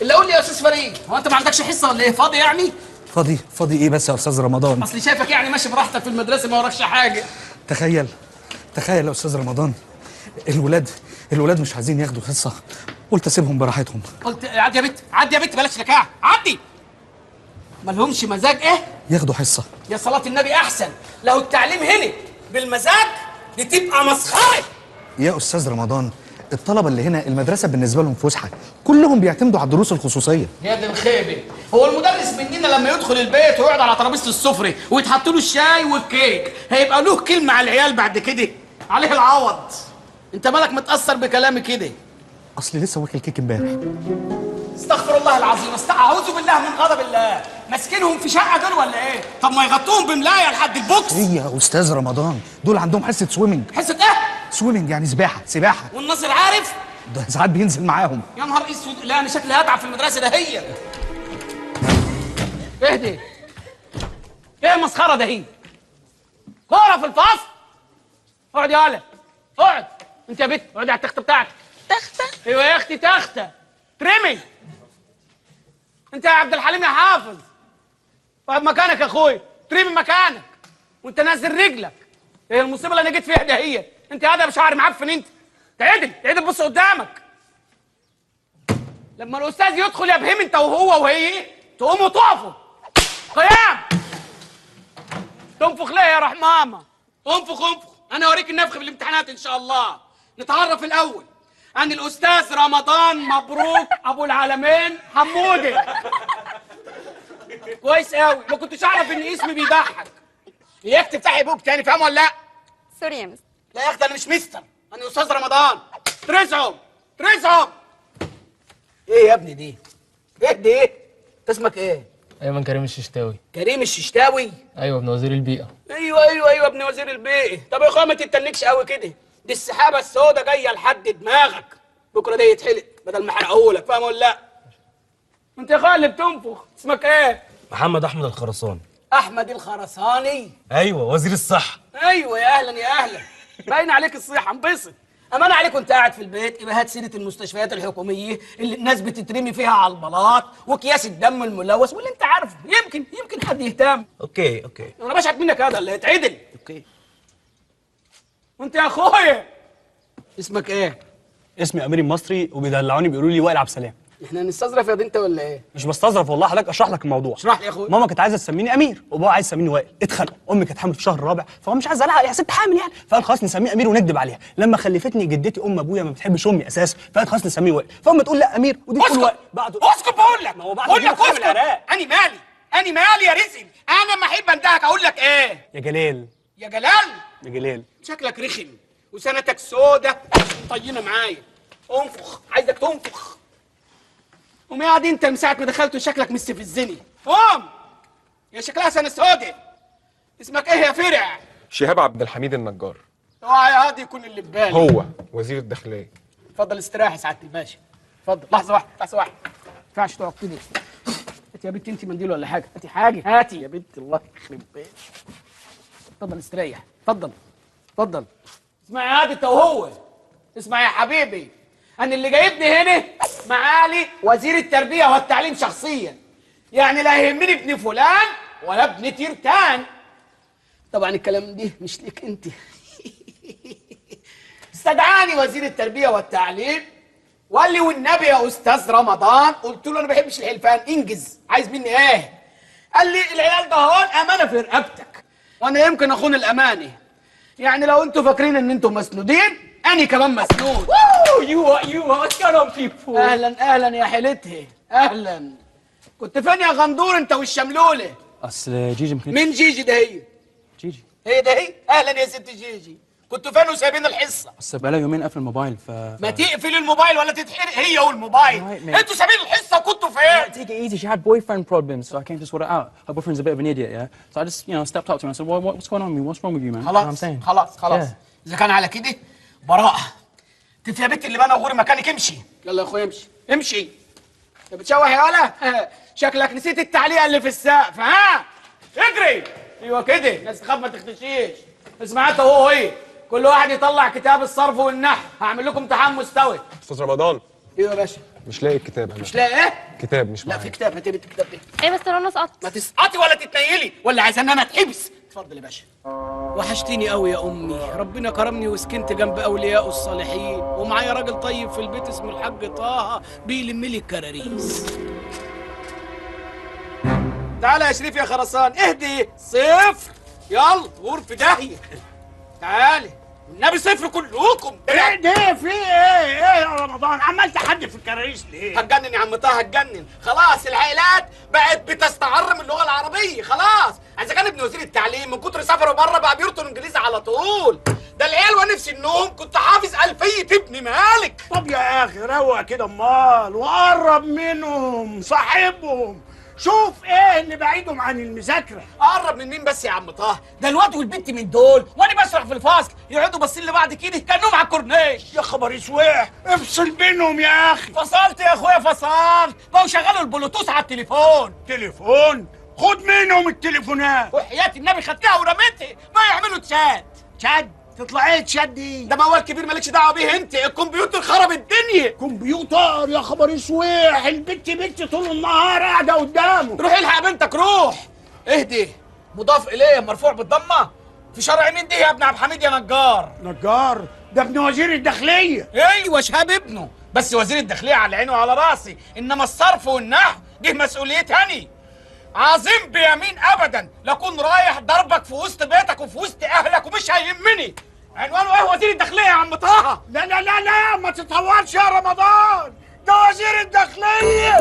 اللي قول لي يا استاذ فريد، هو انت ما عندكش حصه ولا ايه؟ فاضي يعني؟ فاضي ايه بس يا استاذ رمضان؟ اصلي شايفك يعني ماشي براحتك في المدرسه ما وراكش حاجه. تخيل يا استاذ رمضان، الولاد مش عايزين ياخدوا حصه، قلت اسيبهم براحتهم. قلت عدي يا بت بلاش لكاع، عدي. مالهمش مزاج ايه؟ ياخدوا حصه. يا صلاة النبي احسن، لو التعليم هنا بالمزاج دي تبقى مسخره. يا استاذ رمضان، الطلبه اللي هنا المدرسه بالنسبه لهم فسحه، كلهم بيعتمدوا على الدروس الخصوصيه. يا دي الخيبه، هو المدرس مننا لما يدخل البيت ويقعد على ترابيزه السفره ويتحط له الشاي والكيك هيبقى له كلمه على العيال بعد كده؟ عليه العوض. انت مالك متاثر بكلامي كده؟ اصلي لسه واكل كيك امبارح. استغفر الله العظيم، اعوذ بالله من غضب الله. ماسكينهم في شقه دول ولا ايه؟ طب ما يغطوهم بملايه لحد البوكس. ايه يا استاذ رمضان، دول عندهم حصه سويمنج. حصه ايه؟ سويمنج يعني سباحه. والناصر عارف؟ ده ساعات بينزل معاهم. يا نهار اسود، لا انا شكلي هتعب في المدرسه ده. هي اهدي، ايه المسخره ده؟ هي كوره في الفصل. اقعد يا ولد، اقعد انت يا بت، اقعدي على التخته بتاعتك. تخته؟ ايوه يا اختي تخته. ترمي انت يا عبد الحليم يا حافظ، اقعد مكانك يا اخويا. ترمي مكانك وانت نازل رجلك. ايه المصيبه اللي انا جيت فيها ده؟ هي انت قاعده بشعر معفن. انت تعدل بص قدامك. لما الاستاذ يدخل يا بهيم انت وهو وهي تقوموا تقفوا قيام. تنفخ ليه يا رحمامه؟ انفخ. انا اوريك النفخ في الامتحانات ان شاء الله. نتعرف الاول عن الاستاذ رمضان مبروك ابو العالمين حموده. كويس قوي، ما كنتش اعرف ان اسمي بيضحك. اياك تفتحي بوك تاني، فاهم ولا لا؟ سوري يا مستر. لا يا اختي انا مش مستر، انا استاذ رمضان. ترزعوا ترزعوا. ايه يا ابني دي؟ ايه؟ انت اسمك ايه؟ ايمن كريم الششتاوي. كريم الششتاوي؟ ايوه ابن وزير البيئه. ايوه ابن وزير البيئه. طب يا اخويا ما تتنكش قوي كده، دي السحابه السوداء جايه لحد دماغك، بكره ده يتحلق بدل ما احرقهولك، فاهم ولا لا؟ انت يا اخويا اللي بتنفخ، اسمك ايه؟ محمد احمد الخرساني. احمد الخرساني؟ ايوه وزير الصحه. ايوه يا اهلا باين عليك الصيحه، انبسط. امان عليك وانت قاعد في البيت يبقى هات سيره المستشفيات الحكوميه اللي الناس بتترمي فيها على البلاط واكياس الدم الملوث واللي انت عارفه، يمكن حد يهتم. اوكي انا بشحت منك هذا اللي هيتعدل. اوكي. وانت يا اخويا اسمك ايه؟ اسمي امير المصري وبيدلعوني بيقولوا لي وائل عبد السلام. احنا هنستظرف يا دي انت ولا ايه؟ مش بستظرف والله، حضرتك اشرح لك الموضوع. اشرح لي يا اخويا. ماما كانت عايزه تسميني امير وبابا عايز يسميني وائل، اتخانقوا. امي كانت حامل في الشهر الرابع فهو مش عايز لها يا ست حامل يعني، فقال خلاص نسميه امير ونكدب عليها. لما خلفتني جدتي ام ابويا ما بتحبش امي اساسا، فقالت خلاص نسميه وائل، فامي تقول لا امير ودي تقول وائل. اسكت بقول لك. ما هو بعد بقول لك اسكت. العراق. انا مالي يا رزق، انا ما احب اندهك اقول لك ايه؟ يا جلال. يا جلال؟ يا جلال. شكلك رخم وسنتك سودة طينه معايا. انفخ، عايزك تنفخ. قوم يا قاعد انت من ساعه ما دخلت وشكلك مستفزني. قوم يا شكلها سنه سودة. اسمك ايه يا فرع؟ شهاب عبد الحميد النجار. اوعى يا هادي يكون اللي في بالي. هو وزير الداخليه. اتفضل استراحه يا سعاده الباشا. اتفضل لحظه واحده ما ينفعش تقعد كده. هاتي يا بنتي انت منديل ولا حاجه، هاتي حاجه، هاتي يا بنتي الله يخرب بيتك. اتفضل استريح، اتفضل. اسمع يا هادي انت وهو، اسمع يا حبيبي، انا اللي جايبني هنا معالي وزير التربيه والتعليم شخصيا، يعني لا يهمني ابن فلان ولا ابن تيرتان. طبعا الكلام ده مش ليك انت. استدعاني وزير التربيه والتعليم وقال لي والنبي يا استاذ رمضان، قلت له انا ما بحبش الحلفان، انجز، عايز مني ايه؟ قال لي العيال ده هون امانه في رقبتك وانا يمكن اخون الامانه، يعني لو انتوا فاكرين ان انتوا مسنودين انا كمان مسنود. يو واتس جوين اون بيبول. اهلا يا حيلتها، اهلا. كنت فين يا غندور انت والشملوله؟ اصل جيجي مين جيجي ده؟ جيجي هي ده هي؟ اهلا يا ست جيجي، كنتوا فين وسايبين الحصه؟ بس بقالها يومين قافل الموبايل ما تقفل الموبايل ولا تتحرق هي والموبايل. انتوا سايبين الحصه وكنتوا فين؟ Take it easy. She had boyfriend problems, so I came to sort it out. Her boyfriend's a bit of an idiot, yeah. So I just, stepped up to him. I said, "What's going on with me? What's wrong with you, man?" You know what I'm saying? خلاص. اذا كان على كده براءه. انت يا بنت اللي بنا وغوري مكانك، امشي. يلا يا اخويا امشي. انت بتشوح يا ولا؟ شكلك نسيت التعليقه اللي في السقف، ها؟ اجري. ايوه كده، ناس تخاف ما تختشيش. اسمع انت وهو هي، كل واحد يطلع كتاب الصرف والنحو، هعمل لكم امتحان مستوي. استاذ رمضان. ايوه يا باشا. مش لاقي الكتاب انا. مش لاقي ايه؟ كتاب مش معايا. لا في كتاب، هاتي بنت الكتاب ده. ايه بس انا اسقط. ما تسقطي ولا تتنيلي ولا عايزه ان انا اتحبس. اتفضل يا باشا. وحشتيني قوي يا امي، ربنا كرمني وسكنت جنب اولياء الصالحين، ومعايا راجل طيب في البيت اسمه الحاج طه بيلم لي الكراريس. تعالى يا شريف يا خرسان، اهدي. صفر. يلا غرفة داهية. تعالى النبي صفر كلكم. ايه في ايه يا رمضان؟ عمال تحدي في الكراريس ليه؟ هتجنن يا عم طه، هتجنن. خلاص العائلات بقت بتستعر من اللغه العربيه، خلاص. اذا كان ابن وزير التعليم من كتر سفره بره بقى بيرطن انجليزي على طول. ده العيال وانا في النوم كنت حافظ الفيه ابن مالك. طب يا اخي روق كده امال وقرب منهم، صاحبهم، شوف ايه اللي بعيدهم عن المذاكره. اقرب من مين بس يا عم طه؟ ده الواد والبنت من دول وانا بشرح في الفصل يقعدوا باصين لبعض كده كانهم على الكورنيش. يا خبر اسوح، افصل بينهم يا اخي. فصلت يا اخويا فصلت، بقوا شغلوا البلوتوث على التليفون. تليفون؟ خد منهم التليفونات. وحياة النبي خدتها ورميتها، ما يعملوا تشات. تطلع ايه تشات دي؟ ده موال كبير مالكش دعوه بيه انت، الكمبيوتر خرب الدنيا. كمبيوتر؟ يا خبر اسوح، البت طول النهار قاعده قدامه. روح الحق بنتك، روح. اهدي. مضاف اليه مرفوع بالضمه. في شرع مين دي يا ابن عبد الحميد يا نجار؟ نجار؟ ده ابن وزير الداخليه. ايوه شهاب ابنه، بس وزير الداخليه على عيني وعلى راسي، انما الصرف والنحو دي مسؤوليتي هني. عظيم بيمين ابدا لكون رايح ضربك في وسط بيتك وفي وسط اهلك ومش هيهمني. عنوانه ايه وزير الداخليه يا عم طه؟ لا لا لا لا ما تتطولش يا رمضان، ده وزير الداخليه.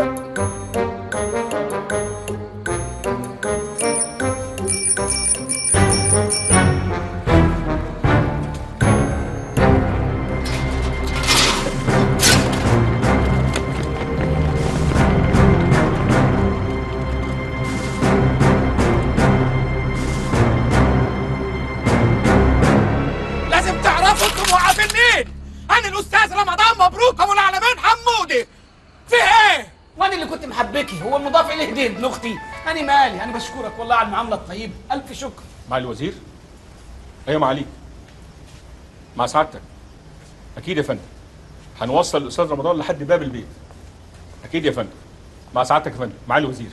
لازم تعرفوا انتم وقافين مين؟ انا الاستاذ رمضان مبروك ابو العالمين حمودي. في ايه؟ وانا اللي كنت محبكي، هو المضاف اليه دي ابن اختي؟ انا مالي، انا بشكرك والله على المعامله الطيبه، الف شكر. مع الوزير؟ ايوه معاليك. مع سعادتك. اكيد يا فندم. هنوصل الاستاذ رمضان لحد باب البيت. اكيد يا فندم. مع سعادتك يا فندم، مع الوزير.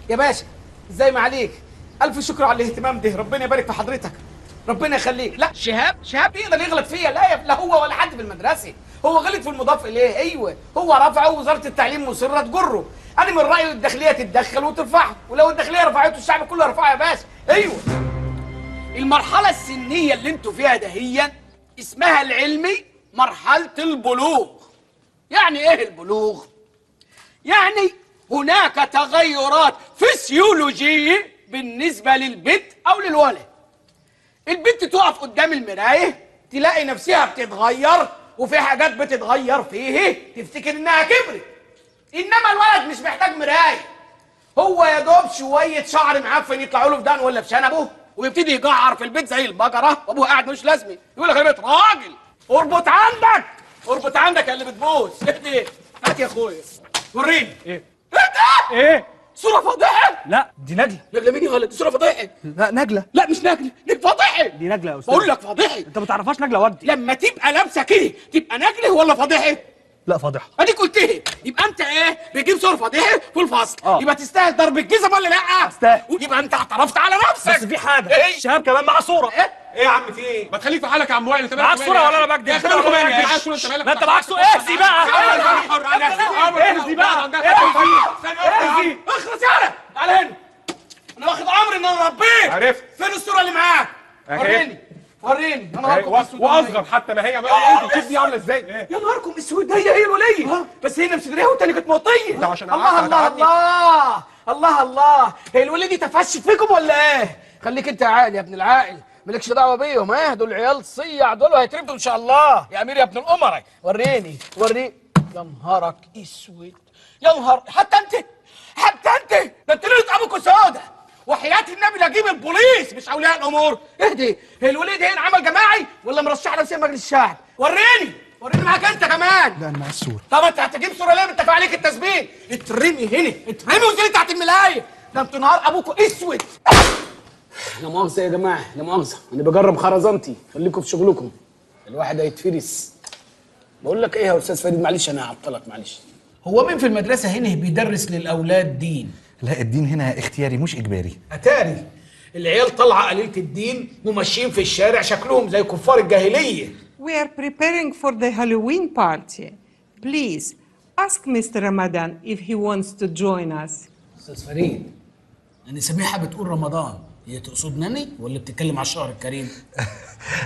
يا باشا ازاي ما عليك؟ الف شكر على الاهتمام ده، ربنا يبارك في حضرتك، ربنا يخليك. لا شهاب يقدر يغلط فيا؟ لا هو ولا حد في المدرسه، هو غلط في المضاف اليه. ايوه هو رفعه ووزاره التعليم مصره تجره، انا من رايي الداخليه تتدخل وترفعه، ولو الداخليه رفعته الشعب كله يرفعه يا باشا. ايوه المرحله السنيه اللي انتوا فيها دهيا اسمها العلمي مرحله البلوغ. يعني ايه البلوغ؟ يعني هناك تغيرات فسيولوجيه بالنسبه للبنت او للولد. البنت تقف قدام المرايه تلاقي نفسها بتتغير، وفي حاجات بتتغير فيه تفتكر انها كبرت. انما الولد مش محتاج مرايه، هو يا دوب شويه شعر معفن يطلعوا له في دقن ولا في شنبه، ويبتدي يجعر في البيت زي البقره، وابوه قاعد مش لازمه يقول لك انا بيت راجل. اربط عندك يا اللي بتبوس. اهدي هات يا اخويا وريني. ايه ده؟ ايه؟ صوره فضيحه؟ لا دي نجله. نجله مين يا ولد؟ دي صوره فضيحه. لا نجله. لا مش نجله، دي فضيحه. دي نجله يا استاذ. بقول لك فضيحه. انت ما تعرفهاش نجله ودي. لما تبقى لابسه كده تبقى نجله ولا فضيحه؟ لا فضيحه. اديك قلتها. يبقى انت ايه؟ بتجيب صوره فضيحه في الفصل. يبقى تستاهل ضرب الجزم ولا لا؟ تستاهل. يبقى انت اعترفت على نفسك. بس في حاجه ايه؟ شهاب كمان معاه صوره. ايه يا عم في ايه؟ ما تخليك في حالك يا عم وائل. انت معاك صوره ولا انا بكدب؟ يا اخي مالكم ايه؟ معاك صوره انت مالك؟ ما انت معاك صوره. اهزي بقى اهزي بقى اهزي. اخلص يالا تعالى هنا. انا واخد امر ان انا اربيك. عرفت. فين الصوره اللي معاك؟ وريني انا نهاركم واصغر حتى ما هي بقى. انت دي عامله ازاي؟ يا نهاركم اسود. هي الوليه بس هي مصدريه والتانيه كانت مطيه. ده عشان الله الله الله الله الله. هي الوليه دي تفشت فيكم ولا ايه؟ خليك انت عاقل يا ابن العاقل، مالكش دعوه بيهم. ايه دول عيال صيع، دول هيتربوا ان شاء الله. يا امير يا ابن الامراء وريني. يا نهارك اسود. يا نهار حتى انت ده انت ليله ابوكوا سودا. وحياه النبي لاجيب البوليس مش اولياء الامور. اهدي. هي الوليه دي هنا عمل جماعي ولا مرشح نفسها مجلس الشعب؟ وريني معاك انت كمان. لا انا معايا الصوره. طب انت هتجيب صوره ليه؟ متفق عليك التثبيت. اترمي هنا، اترمي وانزلي تحت الملايه. ده انتوا نهار ابوكوا اسود. لا مؤاخذه يا جماعه، لا مؤاخذه، انا بجرب خرزانتي، خليكم في شغلكم. الواحد هيتفرس. بقول لك ايه يا استاذ فريد، معلش انا هعطلك معلش. هو مين في المدرسه هنا بيدرس للاولاد دين؟ لا الدين هنا اختياري مش اجباري. اتاري العيال طالعه قليله الدين وماشيين في الشارع شكلهم زي كفار الجاهليه. We are preparing for the Halloween party. Please ask Mr. Ramadan if he wants to join us. استاذ فريد، انا سامعها بتقول رمضان، هي تقصدني ولا بتتكلم على الشهر الكريم؟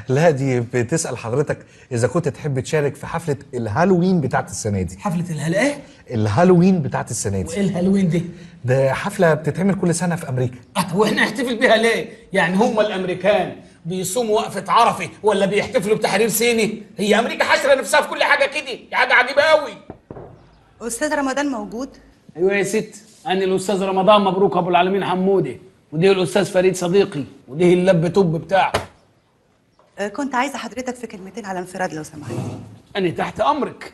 لا دي بتسأل حضرتك إذا كنت تحب تشارك في حفلة الهالوين بتاعت السنة دي. حفلة ايه؟ الهالوين بتاعت السنة دي. وايه الهالوين دي؟ ده حفلة بتتعمل كل سنة في أمريكا. طب واحنا نحتفل بيها ليه؟ يعني هم الأمريكان بيصوموا وقفة عرفة ولا بيحتفلوا بتحرير صيني؟ هي أمريكا حاشرة نفسها في كل حاجة كده، دي حاجة عجيبة أوي. أستاذ رمضان موجود؟ أيوة يا ست، أنا الأستاذ رمضان مبروك أبو العالمين حمودي، ودي الأستاذ فريد صديقي، ودي اللب توب بتاعه. كنت عايزة حضرتك في كلمتين على انفراد لو سمحت. أنا تحت أمرك.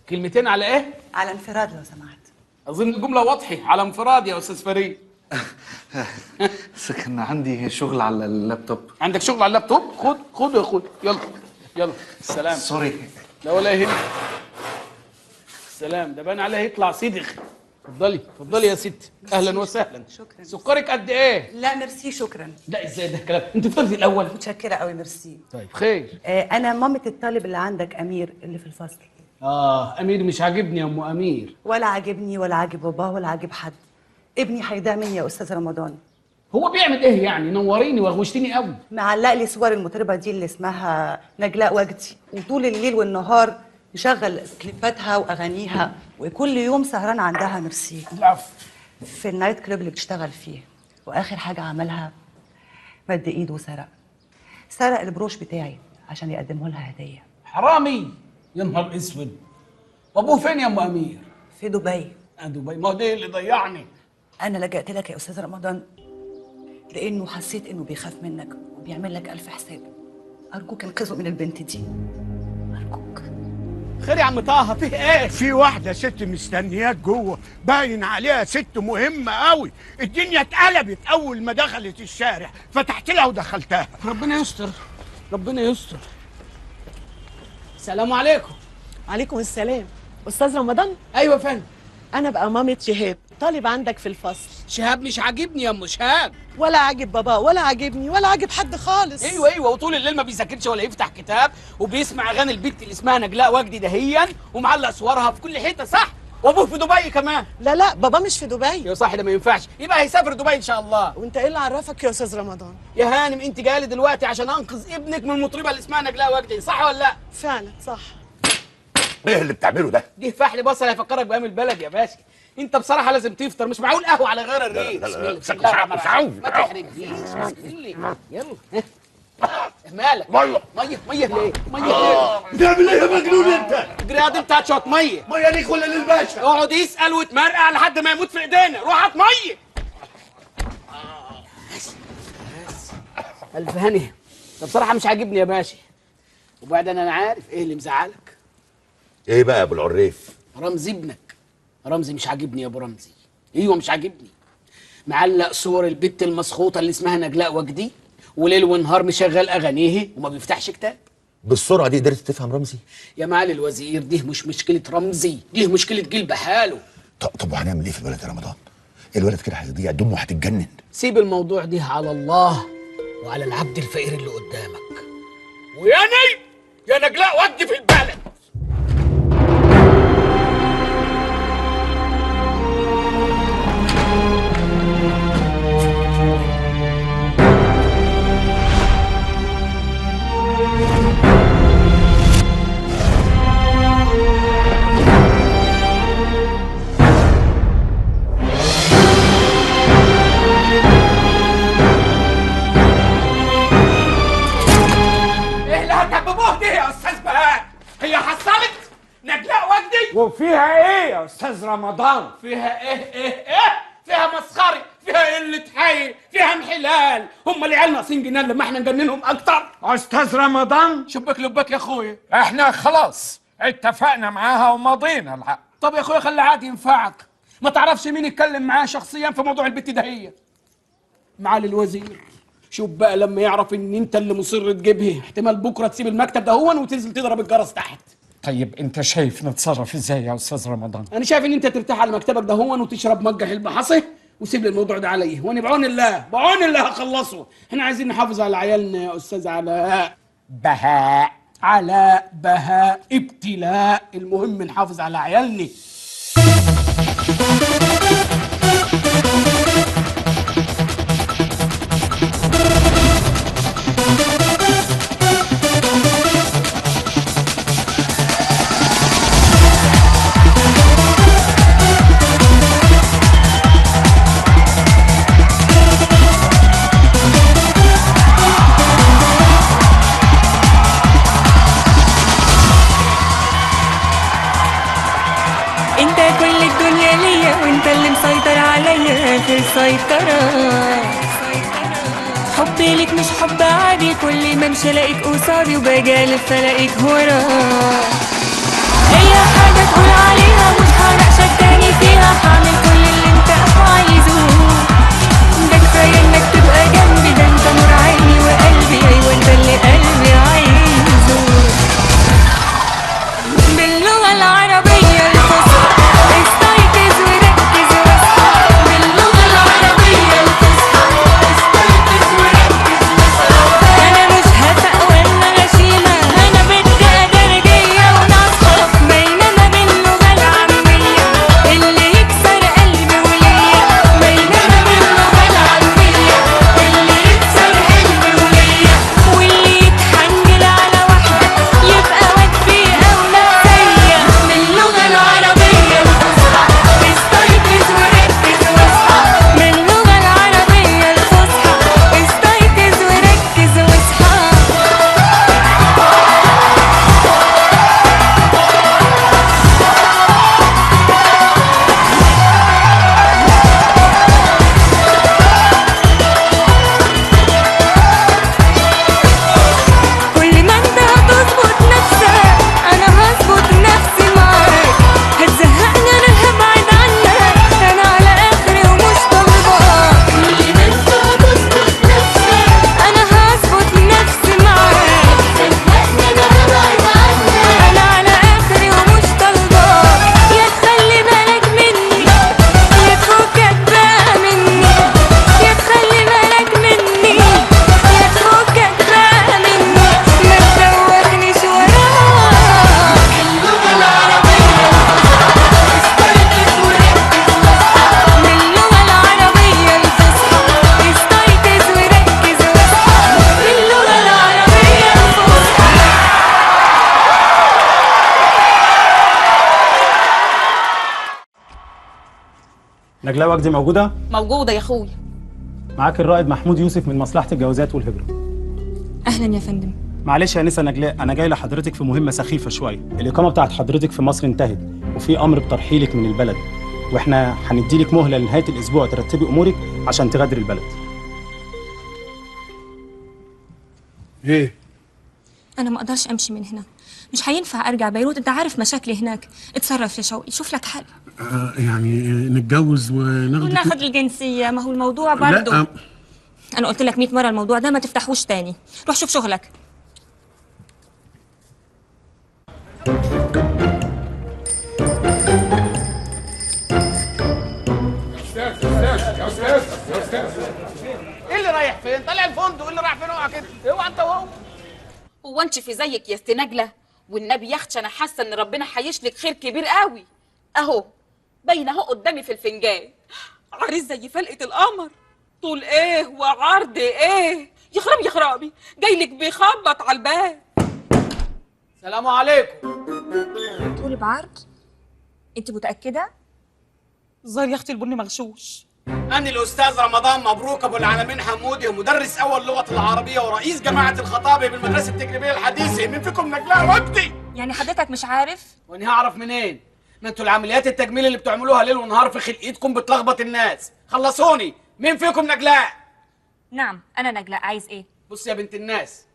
كلمتين على إيه؟ على انفراد لو سمحت. أظن الجملة واضحة، على انفراد يا أستاذ فريد. بس كان عندي شغل على اللابتوب. عندك شغل على اللابتوب؟ خد يا أخوي، يلا السلام. سوري. لا ولا يهمك. السلام، ده بان عليه يطلع صدق. اتفضلي يا ستي، اهلا وسهلا. شكرا. سكرك قد ايه؟ لا ميرسي شكرا. لا ازاي ده الكلام؟ انت فضلتي الاول. متشكره قوي ميرسي. طيب خير. انا مامة الطالب اللي عندك امير اللي في الفصل. امير مش عاجبني يا ام امير. ولا عاجبني ولا عاجب باباه ولا عاجب حد. ابني هيضيع مني يا استاذ رمضان. هو بيعمل ايه يعني؟ نوريني وغوشتني قوي. معلق لي صور المطربه دي اللي اسمها نجلاء وجدي، وطول الليل والنهار يشغل كليباتها واغانيها، وكل يوم سهران عندها ميرسي في النايت كلوب اللي بتشتغل فيه. واخر حاجه عملها مد ايده سرق البروش بتاعي عشان يقدمه لها هديه. حرامي يا نهار اسود. وابوه فين يا ام امير؟ في دبي. دبي؟ ما هو ده اللي ضيعني. انا لجأت لك يا استاذ رمضان لانه حسيت انه بيخاف منك وبيعمل لك الف حساب. ارجوك انقذه من البنت دي. خير يا عم طه، فيه ايه؟ في واحدة ست مستنياك جوه، باين عليها ست مهمة قوي. الدنيا اتقلبت أول ما دخلت الشارع، فتحت لها ودخلتها. ربنا يستر، ربنا يستر. السلام عليكم. عليكم السلام. استاذ رمضان؟ ايوه يا فندم. انا بقى مامة شهاب، طالب عندك في الفصل. شهاب مش عاجبني يا ام شهاب. ولا عاجب بابا ولا عاجبني ولا عاجب حد خالص. ايوه وطول الليل ما بيذاكرش ولا يفتح كتاب، وبيسمع اغاني البت اللي اسمها نجلاء وجدي دهيا، ومعلق صورها في كل حته. صح؟ وابوه في دبي كمان. لا بابا مش في دبي. يا صاحبي ده ما ينفعش، يبقى هيسافر دبي ان شاء الله. وانت ايه اللي عرفك يا استاذ رمضان؟ يا هانم انت جايه دلوقتي عشان انقذ ابنك من المطربه اللي اسمها نجلاء وجدي، صح ولا لا؟ فعلا صح. ايه اللي بتعمله ده؟ دي فحل بصل هيفكرك بايام البلد يا باشا. انت بصراحه لازم تفطر، مش معقول قهوه على غير الريق. بسم الله الرحمن الرحيم. ما تحرجنيش. يلا مالك؟ ميه ليه؟ بتعمل ايه يا مجنون انت؟ جراد انت هات شويه ميه. ميه ليك ولا للباشا؟ اقعد يسال وتمرقع لحد ما يموت في ايدينا. روح هات ميه. الف هاني. ده بصراحه مش عاجبني يا باشا. وبعدين انا عارف ايه اللي مزعلك. ايه بقى يا ابو العريف؟ رمزي ابنك. رمزي مش عاجبني يا ابو رمزي. ايوه مش عاجبني. معلق صور البت المسخوطه اللي اسمها نجلاء وجدي، وليل ونهار مشغل اغانيه وما بيفتحش كتاب. بالسرعه دي قدرت تفهم رمزي؟ يا معالي الوزير، دي مش مشكله رمزي، دي مشكله جيل بحاله. طب وهنعمل ايه في الولد يا رمضان؟ الولد كده هيضيع، دمه هتتجنن. سيب الموضوع ده على الله وعلى العبد الفقير اللي قدامك. وياني يا نجلاء وجدي في البلد. هي حصلت نجلاء وجدي؟ وفيها ايه يا استاذ رمضان؟ فيها ايه؟ فيها مسخري، فيها قلة حي، فيها انحلال. هم العيال ناقصين جنان لما احنا نجننهم اكتر. استاذ رمضان، شبك لبك يا اخويا. احنا خلاص اتفقنا معاها ومضينا العقد. طب يا اخويا خلي عادي ينفعك. ما تعرفش مين اتكلم معاه شخصيا في موضوع البت دهية؟ معالي الوزير، شوف بقى لما يعرف ان انت اللي مصر تجيبها، احتمال بكره تسيب المكتب دهون وتنزل تضرب الجرس تحت. طيب انت شايف نتصرف ازاي يا استاذ رمضان؟ انا شايف ان انت ترتاح على مكتبك دهون وتشرب مجه البحصه وسيب لي الموضوع ده عليا، وانا بعون الله هخلصه. احنا عايزين نحافظ على عيالنا يا استاذ علاء. علاء بهاء ابتلاء، المهم نحافظ على عيالنا. انت كل الدنيا ليا وانت اللي مسيطر عليا اخر سيطرة. حبي ليك مش حب عادي، كل ما امشي الاقيك قصادي وباجي الف الاقيك ورا. هي حاجة تقول عليها مش هناقشك تاني فيها، هعمل كل اللي انت عايزه. ده كفاية انك تبقى جنبي، ده انت نور عيني وقلبي، ايوه انت اللي قلبي عايزه. باللغة العربية الفصحى استيقظ وركز واصحى. باللغة العربية الفصحى استيقظ وركز واصحى. أنا مش هفق ولا غشيمة، أنا بنت أدرجية نجلاء وجدي موجوده؟ موجودة يا اخويا. معاك الرائد محمود يوسف من مصلحه الجوازات والهجره. اهلا يا فندم. معلش يا انسه نجلاء، انا جاي لحضرتك في مهمه سخيفه شويه. الاقامه بتاعت حضرتك في مصر انتهت وفي امر بترحيلك من البلد، واحنا هنديلك مهله لنهايه الاسبوع ترتبي امورك عشان تغادري البلد. ايه؟ انا ما اقدرش امشي من هنا، مش هينفع ارجع بيروت، انت عارف مشاكلي هناك. اتصرف يا شوقي، شوف لك حل. يعني نتجوز وناخد الجنسيه، ما هو الموضوع برضه. لا انا قلت لك 100 مره الموضوع ده ما تفتحوش تاني. روح شوف شغلك. يا استاذ ايه اللي رايح فين؟ طالع الفندق، ايه اللي رايح فين؟ اوعى كده، اوعى انت وهو. هو انت في زيك يا استي نجله؟ والنبي يا اختي انا حاسه ان ربنا هيشلك خير كبير قوي. اهو باين اهو قدامي في الفنجان عريس زي فلقه القمر، طول ايه وعرض ايه، يخربي يخربي جايلك بيخبط على الباب. السلام عليكم. تقولي بعرض؟ انت متاكده؟ الظاهر يا اختي البن مغشوش. أنا الأستاذ رمضان مبروك أبو العالمين حمودي، مدرس أول لغة العربية ورئيس جماعة الخطابة بالمدرسة التجريبية الحديثة. مين فيكم نجلاء وجدي؟ يعني حضرتك مش عارف؟ وأنا هعرف منين؟ ما أنتوا العمليات التجميل اللي بتعملوها ليل ونهار في خلقيتكم بتلخبط الناس. خلصوني، مين فيكم نجلاء؟ نعم أنا نجلاء، عايز إيه؟ بص يا بنت الناس،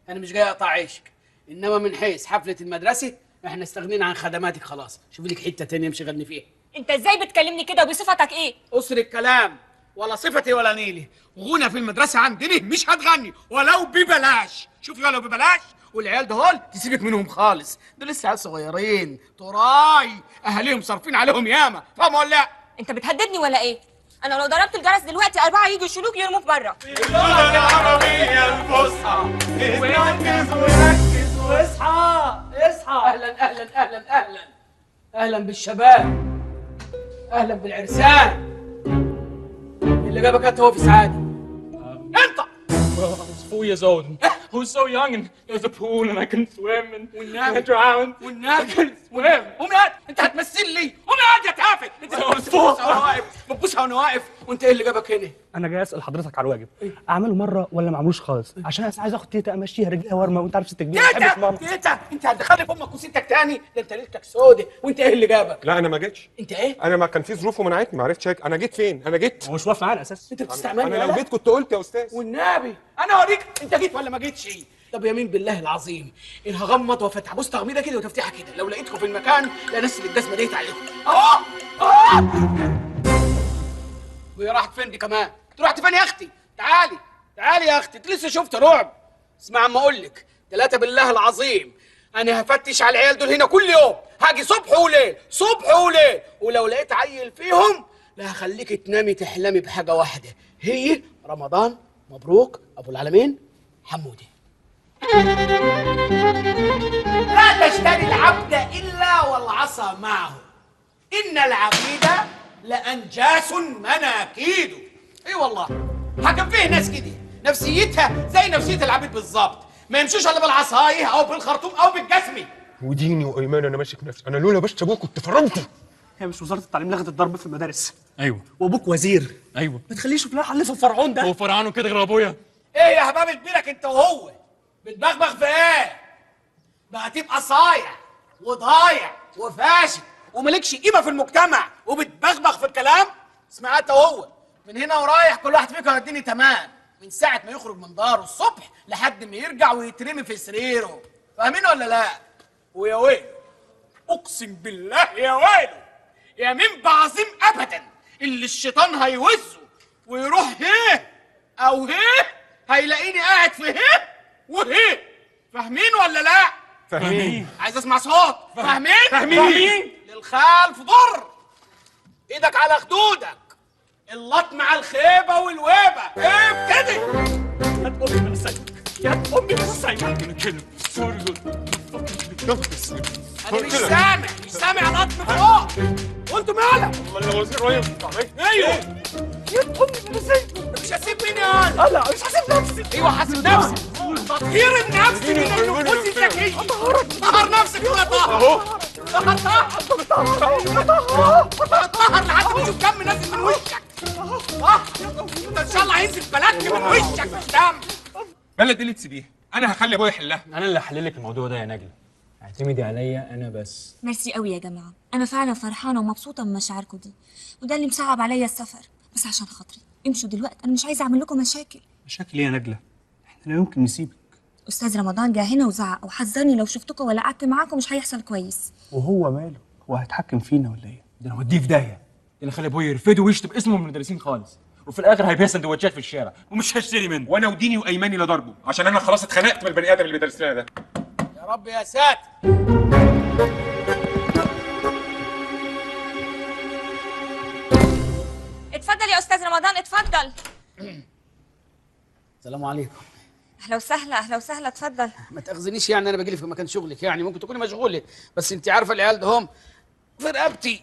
أنا مش جاي أقطع عيشك، إنما من حيث حفلة المدرسة إحنا استغنينا عن خدماتك خلاص، شوفي لك حتة تانية امشي غني فيها. أنت إزاي بتكلمني كده وبصفتك إيه؟ أسر الكلام، ولا صفتي ولا نيلي. غنى في المدرسة عندنا مش هتغني ولو ببلاش. شوفي ولو ببلاش، والعيال دول تسيبك منهم خالص، دول لسه عيال صغيرين تراي، أهاليهم صارفين عليهم ياما، فاهمة ولا لا؟ أنت بتهددني ولا إيه؟ أنا لو ضربت الجرس دلوقتي 4 يجوا يشيلوك يرموك بره. اللغة العربية الفصحى، ركز وركز واصحى اصحى. أهلا أهلا أهلا أهلا أهلا بالشباب، أهلا بالعرسان. اللي جابك أنت هو في سعادة. أنت! Well, I was 4 years old. I was so young, and there was a pool, and I couldn't swim, and I drowned. والنبي قوم يا انت هتمثل لي، قوم يا يا تافه. انت بتبوسها وانا واقف، بتبوسها وانا واقف، وانت ايه اللي جابك هنا؟ انا جاي اسال حضرتك على الواجب، اعمله مره ولا ما اعملوش خالص؟ عشان عايز اخد تيتا امشيها رجليها ورمه، وانت عارف ست كبيره ما بحبش ماما. تيتا انت هتدخلني في امك وستك تاني؟ ده انت ليلتك سودة، وانت ايه اللي جابك؟ لا انا ما جيتش. انت ايه؟ انا ما كان في ظروف ومنعتني، ما عرفتش انا جيت فين؟ انا جيت هو مش واقف معانا اساسا. انت بتستعملني؟ انا لو جيت كنت قلت يا استاذ. والنبي انا اوريك انت جيت ولا ما جيتش. طب يمين بالله العظيم ان هغمض وافتح، بص تغميضه كده وتفتحها كده، لو لقيتكم في المكان لا نسل الجزمه ديت عليكم. اهو وهي راحت فين دي كمان؟ رحت فين يا اختي؟ تعالي تعالي يا اختي، انت لسه شفت رعب. اسمع عم اقول لك، 3 بالله العظيم انا هفتش على العيال دول هنا كل يوم، هاجي صبح وليل صبح وليل، ولو لقيت عيل فيهم لا هخليك تنامي تحلمي بحاجه واحده، هي رمضان مبروك ابو العالمين حمودي. لا تشتري العبد إلا والعصا معه، إن العبيد لأنجاس مناكيد. إي والله حكم فيه ناس كده نفسيتها زي نفسية العبيد بالظبط، ما يمشوش إلا بالعصاية أو بالخرطوم أو بالجسمي. وديني وإيمان أنا ماسك نفسي، أنا لولا بس أبوك كنت فرمته. هي مش وزاره التعليم لغت الضرب في المدارس؟ ايوه. وابوك وزير. ايوه. ما تخليش فلان حلف الفرعون ده. هو فرعون وكده غير ابويا؟ إيه يا هباب كبيرك أنت وهو؟ بتبغبغ في إيه؟ بقى تبقى صايع وضايع وفاشل وملكش قيمه في المجتمع وبتبغبغ في الكلام. اسمع انت وهو، من هنا ورايح كل واحد فيكم هيديني تمام، من ساعه ما يخرج من داره الصبح لحد ما يرجع ويترمي في سريره، فاهمين ولا لا؟ ويا ويل اقسم بالله يا ويله يا من عظيم ابدا اللي الشيطان هيوزه ويروح هيه او هيه هيلاقيني قاعد في هيه وهيه، فاهمين ولا لا؟ فاهمين. عايز اسمع صوت. فاهمين؟ فاهمين. للخلف ضر، ايدك على خدودك، اللط مع الخيبه والويبه، ابتدي. يا امي من السجن، يا امي من السجن. انا مش سامع لط فوق. وانتوا مالك؟ والله يا وزير رايح ايوه يا امي من السجن. مش هسيب مين يا لا مش هسيب نفسي. ايوه حاسب نفسي، تطهير النفس من النفوس الذكيه. طهر نفسك يا طاهر اهو. طهر لحد ما يشوف دم نازل من وشك. ان شاء الله هينزل بلد من وشك مش دم. بلد اللي تسيبيها، انا هخلي ابويا يحلها. انا اللي هحل لك الموضوع ده يا نجله، اعتمدي عليا انا بس. ميرسي قوي يا جماعه، انا فعلا فرحانه ومبسوطه من مشاعركم دي، وده اللي مصعب عليا السفر، بس عشان خاطري امشوا دلوقتي، انا مش عايزه اعمل لكم مشاكل. مشاكل ايه يا نجله؟ احنا لا يمكن نسيبك. استاذ رمضان جه هنا وزعق وحذرني لو شفتكم ولا قعدت معاكم مش هيحصل كويس. وهو ماله؟ هو هيتحكم فينا ولا ايه؟ ده انا هوديه في داهيه، ده انا هخلي ابويا يرفضه ويشتم اسمه من المدرسين خالص، وفي الاخر هيبيع سندوتشات في الشارع ومش هشتري منه. وانا وديني وايماني لضربه، عشان انا خلاص اتخنقت من البني ادم اللي بيدرس لنا ده. يا رب يا ساتر. اتفضل يا استاذ رمضان اتفضل. السلام عليكم. اهلا وسهلا اهلا وسهلا اتفضل. ما تاخذنيش يعني انا باجي في مكان شغلك، يعني ممكن تكوني مشغوله، بس انت عارفه العيال ده هم في رقبتي.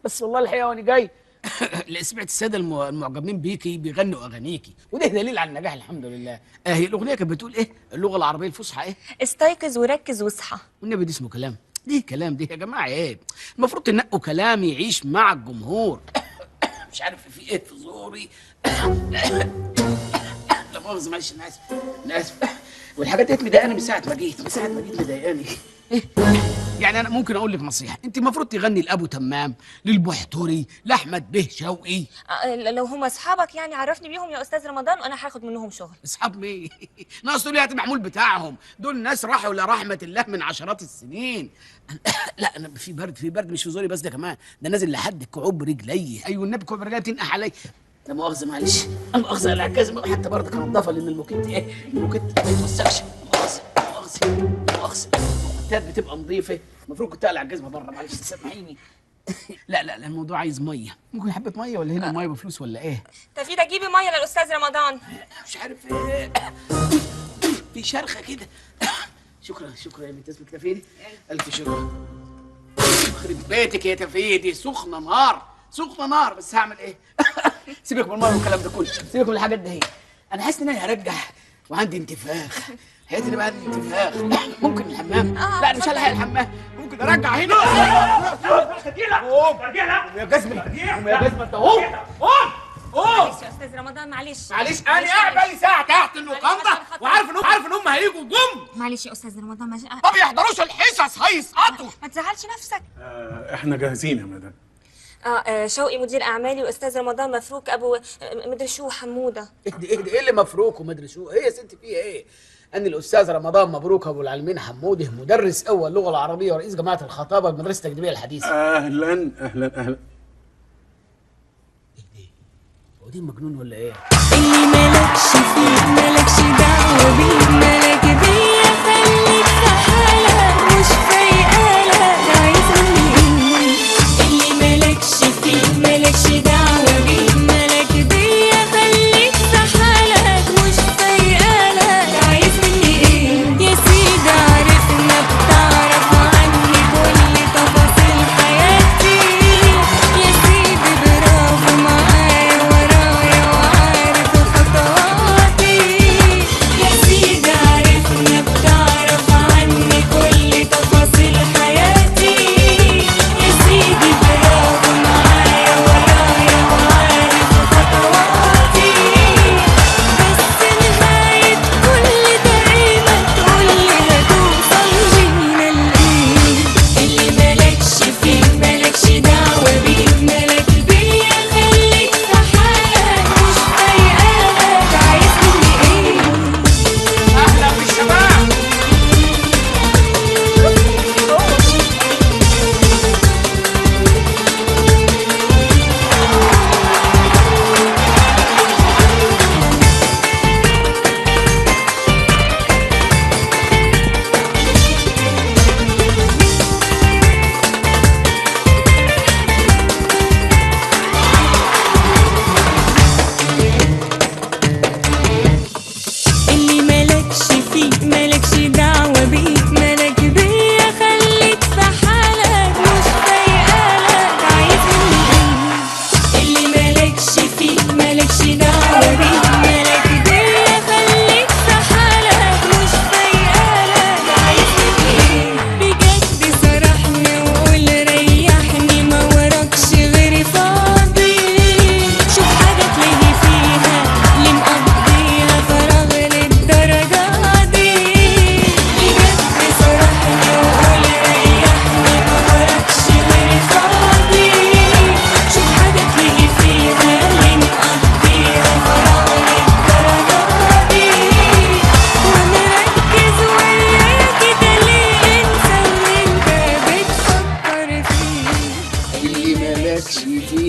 بس والله الحقيقه وانا جاي سمعت الساده المعجبين بيكي بيغنوا اغانيكي، وده دليل على النجاح الحمد لله. هي الاغنيه كانت بتقول ايه؟ اللغه العربيه الفصحى ايه؟ استيقظ وركز واصحى. والنبي دي اسمه كلام؟ دي كلام دي يا جماعه عيب. المفروض تنقوا كلام يعيش مع الجمهور. مش عارف في ايه في زوري. لا مؤاخذة معلش انا اسف انا اسف. والحاجات ديت مضايقاني من ساعة ما جيت مضايقاني. يعني انا ممكن اقول لك نصيحة، انت المفروض تغني لابو تمام، للبحتري، لاحمد به شوقي. لو هم اصحابك يعني عرفني بيهم يا استاذ رمضان وانا هاخد منهم شغل. اصحاب مين؟ ناقص تقول لي هات المحمول بتاعهم، دول ناس راحوا لرحمة الله من عشرات السنين. لا انا في برد مش في زوري بس، ده كمان ده نازل لحد كعوب رجلي. ايوه النبي كعوب رجلي تنقح عليا. لا مؤاخذة معلش، لا مؤاخذة على العكازة، حتى برضه كان نضافة لأن الموكيت إيه؟ الموكيت ما يتوسخش. مؤاخذة الموكيتات بتبقى نظيفة، المفروض كنت أقلع الجزمة بره معلش تسامحيني. لا الموضوع عايز مية، ممكن حبة مية ولا هنا مية بفلوس ولا إيه؟ تفيدة جيبي مية للأستاذ رمضان. مش عارف إيه، في شرخة كده. شكرا يا بنت، اسمك تفيدي؟ ألف شكر. يخرب بيتك يا تفيدي، سخنة نار بس هعمل إيه؟ سيبك من الميه والكلام ده كله، سيبك من الحاجات دي. انا حاسس ان انا هرجع وعندي انتفاخ، حياتي اللي بقى عندي انتفاخ. ممكن الحمام؟ لا انا مش هلحق الحمام، ممكن ارجع هنا. قوم يا جزمه، انت قوم. معلش يا استاذ رمضان معلش انا قاعد بقالي ساعه تحت اللوكاندا وعارف ان هم هيجوا جم. معلش يا استاذ رمضان ما بيحضروش الحصص هيسقطوا. ما تزعلش نفسك. احنا جاهزين يا مدام. شوقي مدير اعمالي واستاذ رمضان مفروك ابو مدري شو حموده. ايه اللي مفروك ومدري شو؟ ايه يا ستي فيها ايه؟ ان الاستاذ رمضان مبروك ابو العالمين حموده مدرس اول اللغه العربيه ورئيس جماعه الخطابه بمدرسه التجريبيه الحديثه. اهلا. ودي مجنون ولا ايه؟ اللي مالكش فيه مالكش دعوه بيه، مالك بيا خليك في حالك مش فايقالك عايز مني ايه؟ اللي مالكش فيه مالكش دعوه بيه، مالك بيا خليك في حالك مش فايقالك عايز مني ايه؟ يا سيدي عرفنا بتعرف عني كل تفاصيل حياتي، يا سيدي برافو معايا ورايا وعارف خطواتي، يا سيدي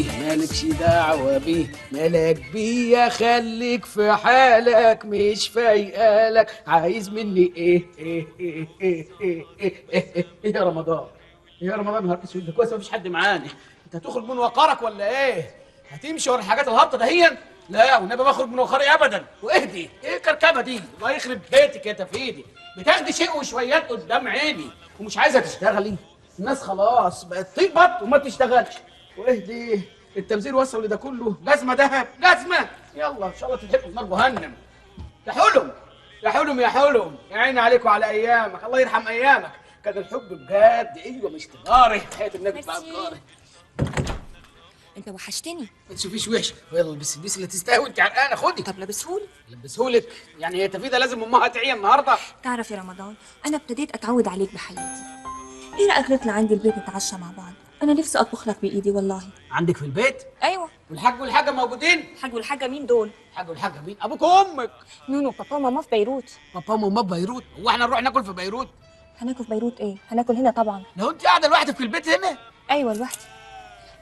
بيه مالكش دعوة بيه، مالك بيه خليك في حالك، مش فايقالك عايز مني ايه ايه ايه ايه ايه ايه ايه, إيه يا رمضان؟ إيه يا رمضان نهار اسود؟ ده كويس مفيش حد معانا. انت هتخرج من وقارك ولا ايه؟ هتمشي ورا الحاجات الهابطه دهيا؟ لا والنبي ما اخرج من وقاري ابدا. واهدي ايه الكركبه دي؟ الله يخرب بيتك يا تفيدي، بتاخدي شيء وشويات قدام عيني ومش عايزه تشتغلي. الناس خلاص بقت تقبض وما بتشتغلش. واهدي التمثيل وصل لده كله؟ جزمه دهب جزمه، يلا ان شاء الله تتحطوا في نار جهنم. يا حلم يا حلم يا حلم، يا عيني عليك وعلى ايامك، الله يرحم ايامك. كان الحب بجد، ايوه مش تجاري، حياه النبي بقى تجاري. انت وحشتني. ما تشوفيش وحش، يلا البسي البسي اللي تستاهي وانت عرقانه، خدي. طب لبسهولي. لبسهولك؟ يعني هي تفيده لازم امها تعيا النهارده؟ تعرف يا رمضان، انا ابتديت اتعود عليك بحياتي. ايه رايك نطلع عندي البيت نتعشى مع بعض؟ انا نفسي اطبخ لك بايدي والله. عندك في البيت؟ ايوه. والحاج والحاجه موجودين؟ الحاج والحاجه مين دول؟ الحاج والحاجه مين؟ ابوك وامك. نونو بابا وماما في بيروت. بابا وماما في بيروت؟ هو احنا نروح ناكل في بيروت؟ هناكل في بيروت ايه؟ هناكل هنا طبعا. لو انت قاعده لوحدك في البيت هنا؟ ايوه لوحدي.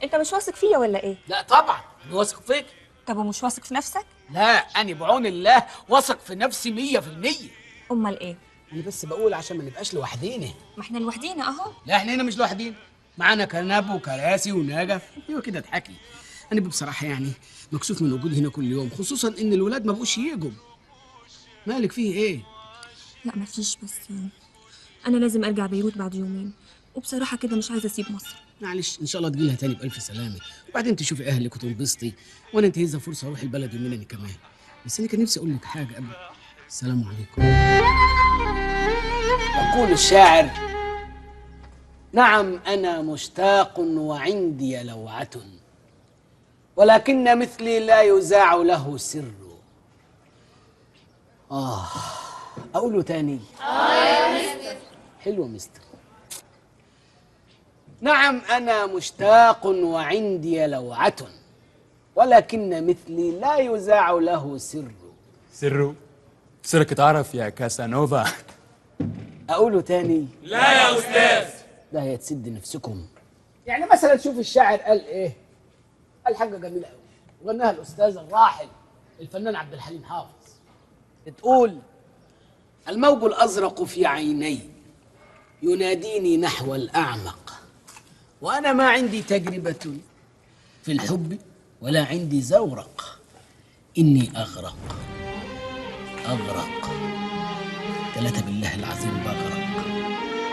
انت مش واثق فيا ولا ايه؟ لا طبعا انا واثق فيك. طب ومش واثق في نفسك؟ لا انا بعون الله واثق في نفسي 100%. امال ايه؟ انا بس بقول عشان ما نبقاش لوحدينا. ما احنا لوحدينا اهو. لا احنا هنا مش لوحدين، معانا كنب وكراسي ونجف. ايوه كده اضحكي. انا بصراحه يعني مكسوف من وجودي هنا كل يوم، خصوصا ان الولاد ما بقوش يجوا. مالك فيه ايه؟ لا مفيش، بس انا لازم ارجع بيروت بعد يومين، وبصراحه كده مش عايزه اسيب مصر. معلش ان شاء الله تجيلها تاني بالف سلامه، وبعدين تشوفي اهلك وتنبسطي، وانا انتهزها فرصه اروح البلد يومين انا كمان. بس انا كان نفسي اقول لك حاجه قبل. السلام عليكم. يقول الشاعر: نعم انا مشتاق وعندي لوعه، ولكن مثلي لا يذاع له سر. اقوله تاني؟ يا مستر. حلو مستر. نعم أنا مشتاق وعندي لوعة، ولكن مثلي لا يذاع له سر. سره؟ سرك اتعرف يا كاسانوفا. أقوله تاني؟ لا يا أستاذ. ده هي تسد نفسكم. يعني مثلا شوف الشاعر قال إيه؟ قال حاجة جميلة أوي وغناها الأستاذ الراحل الفنان عبد الحليم حافظ. بتقول: الموج الأزرق في عيني يناديني نحو الأعمق، وأنا ما عندي تجربة في الحب ولا عندي زورق، إني أغرق أغرق، 3 بالله العظيم بغرق،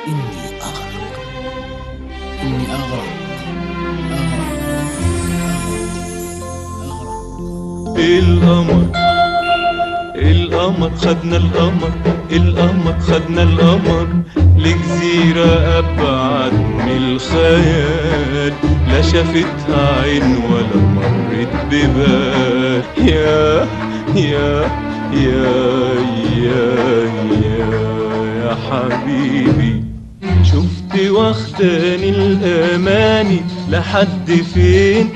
إني أغرق إني أغرق القمر خدنا القمر خدنا القمر لجزيرة أبعد من الخيال، لا شافتها عين ولا مرت ببال. يا يا حبيبي، شفت واخداني الأماني لحد فين،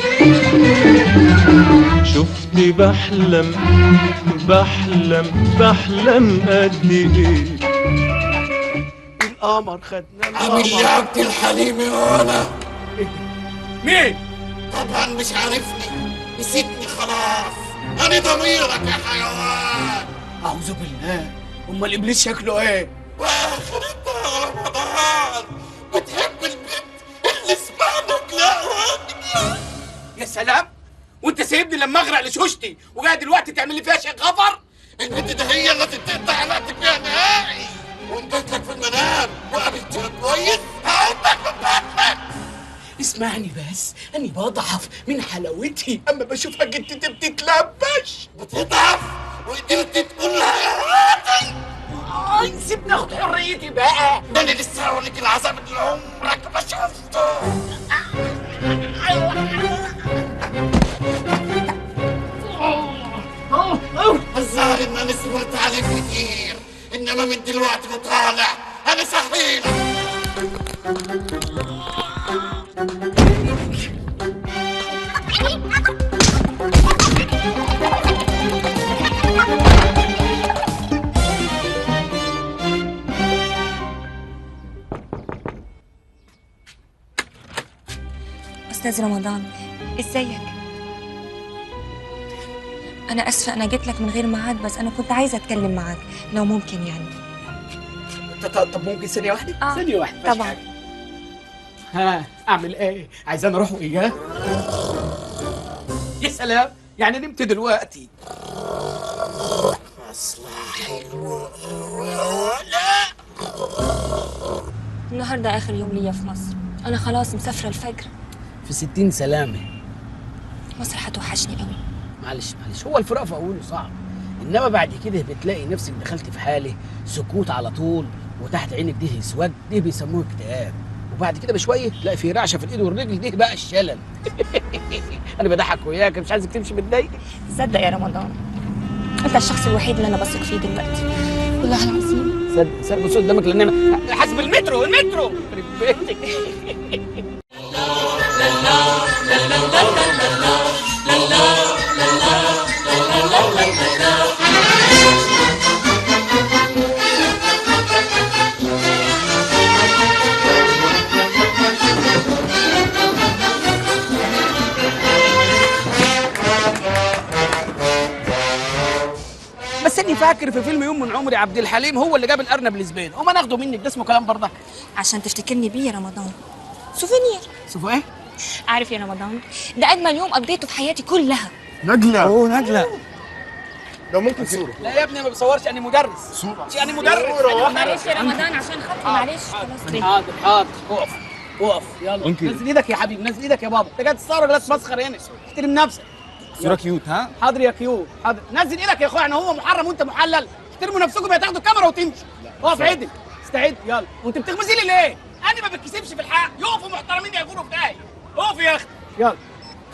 شفت بحلم قد ايه. القمر خدنا عامل يا عبد الحليم وانا مين؟ طبعا مش عارفني، نسيتني خلاص. انا ضميرك يا حيوان. أعوذ بالله، أمال إبليس شكله إيه؟ واخرتها يا رمضان، بتحب البنت اللي اسمها نجلاء. يا سلام، وأنت سايبني لما أغرق لشوشتي وجاي دلوقتي تعمل لي فيها شيء غفر؟ البنت ده هي اللي تقطع علاقتك بيها نهائي، وإن جيت لك في المنام وقابلتها كويس هقومك من بطنك. اسمعني بس، أنا بضعف من حلاوتي أما بشوفها جدتي بتتلبش. بتضعف وقدرت تقول لها يا راجل؟ سيبني آخد حريتي بقى. ده أنا لسه هوريك العذاب اللي عمرك ما شفته. الظاهر ان انا صبرت عليك كتير، انما من دلوقتي وطالع انا سهيلك. استاذ رمضان، ازيك؟ انا اسفه انا جيت لك من غير ميعاد، بس انا كنت عايزه اتكلم معاك لو ممكن يعني. طب ممكن ثانيه واحده؟ ثانيه واحده ماشي طبعا. حاجة. ها اعمل ايه؟ عايزاني اروح واياه؟ يا سلام، يعني نمت دلوقتي. النهارده اخر يوم ليا في مصر، انا خلاص مسافره الفجر. في 60 سلامه. مصر هتوحشني قوي. معلش هو الفراق في اوله صعب، انما بعد كده بتلاقي نفسك دخلت في حاله سكوت على طول، وتحت عينك دي اسود، دي بيسموه اكتئاب، وبعد كده بشويه تلاقي في رعشه في الايد والرجل، دي بقى الشلل. انا بضحك وياك، مش عايزك تمشي متضايق. تصدق يا رمضان انت الشخص الوحيد اللي انا بثق فيه دلوقتي، والله العظيم. صدق بص قدامك، لان انا حاسب المترو يخرب بيتك. بس اني فاكر في فيلم يوم من عمري عبد الحليم هو اللي جاب الارنب لزبين، وما ناخده منك، ده اسمه كلام برضك. عشان تفتكرني بيه يا رمضان. سوفينير. شوفوا ايه؟ عارف يا رمضان ده اجمل يوم قضيته في حياتي كلها. نجلة. اوه نجلة. لو ممكن صورة. لا يا ابني ما بصورش، يعني مدرس. صورة. يعني مدرس. معلش يا رمضان عشان خاطري، معلش خلاص. حاضر اقف يلا. نزل ايدك يا حبيبي، نزل ايدك يا بابا، انت جاي تتصور ولا تمسخر هنا؟ احترم نفسك. صورة كيوت ها؟ حاضر يا كيوت، حاضر. نزل ايدك يا اخويا، يعني هو محرم وانت محلل؟ احترموا نفسكم، يا تاخدوا الكاميرا وتمشي. اقف عدل، استعد يلا. وانت بتغمزي لي ليه؟ انا ما بتكسبش في الحق، يقفوا محترمين يا جورو في داهيه. اقف يا اختي.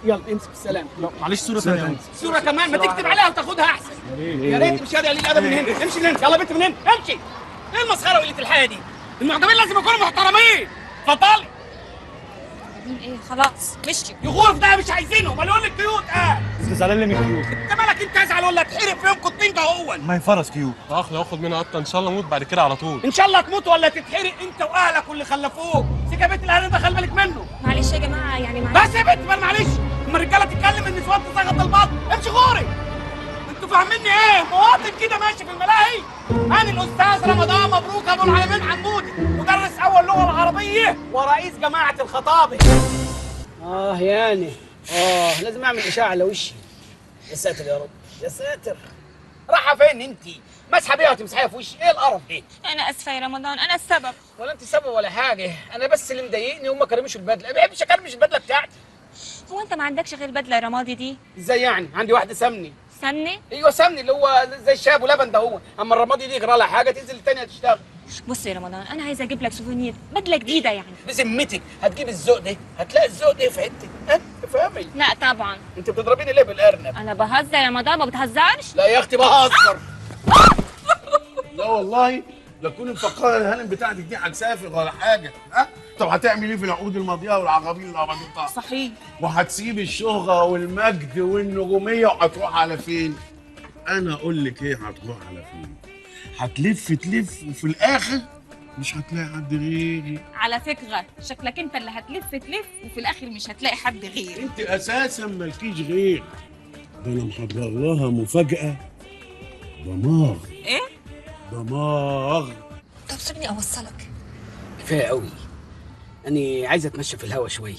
يلا امسك السلام. معلش صورة ثانية. صورة كمان ما تكتب عليها وتاخدها احسن. يا ريت مش قليل الادب من هنا، امشي من هنا، يلا بنت من هنا، امشي. ايه المسخره وقله الحياه دي؟ المعجبين لازم يكونوا محترمين. اتفضلي. ايه خلاص مشي. يغور ده مش عايزينه، امال يقول لك كيوت. بس زعلان ليه من كيوت؟ انت مالك انت ازعل ولا تحرق في يوم كنت انت هو؟ ما هي فرس كيوت. لو اخد منها قطه ان شاء الله اموت بعد كده على طول. ان شاء الله تموت ولا تتحرق انت واهلك واللي خلفوك. سيكا بيت الاهل ده خلي بالك منه. معلش يا جماعه يعني معلش. بس يا بنت معلش، اما الرجاله تتكلم النسوان تزغط البطن. امشي غوري. انتوا فاهميني ايه؟ مواطن كده ماشي في الملاهي. انا الاستاذ رمضان مبروك ابو العالمين حمودي، مدرس اول لغه العربيه ورئيس جماعه الخطابه. يعني لازم اعمل اشاعه على وشي. يا ساتر يا رب، يا ساتر. رايحه فين انت؟ مسحه بيها وتمسحيها في وشي، ايه القرف ده؟ انا اسفه يا رمضان، انا السبب. ولا انت السبب ولا حاجه، انا بس اللي مضايقني هم كرمشوا البدله، ما بحبش اكرمش البدله بتاعتي. هو انت ما عندكش غير بدله يا رمادي دي؟ ازاي يعني؟ عندي واحده سمني. سمني؟ ايوه سمني، اللي هو زي الشاب ولبن ده هو، اما الرمادي دي يجرى لها حاجه تنزل الثانيه تشتغل. بص يا رمضان انا عايزه اجيب لك سوفونير، بدله جديده يعني. بذمتك هتجيب الذوق ده؟ هتلاقي الذوق ده في حته، ها؟ فاهمي؟ لا طبعا. انت بتضربيني ليه بالارنب؟ انا بهزر يا رمضان، ما بتهزرش؟ لا يا اختي بهزر. لا والله لا تكوني مفكره الهانم بتاعتك دي هتسافر ولا حاجه، ها؟ طب هتعمل ايه في العقود الماضيه والعقابين اللي قبضتها؟ صحيح. وهتسيب الشهره والمجد والنجوميه وهتروح على فين؟ انا اقول لك ايه هتروح على فين؟ هتلف تلف وفي الاخر مش هتلاقي حد غيري. على فكرة شكلك انت اللي هتلف تلف وفي الاخر مش هتلاقي حد غير. انت اساسا مالكيش غير. ده انا محضر لها مفاجاه دماغ. ايه؟ دماغ. طب سيبني اوصلك. كفايه قوي، انا عايزه اتمشى في الهوا شويه.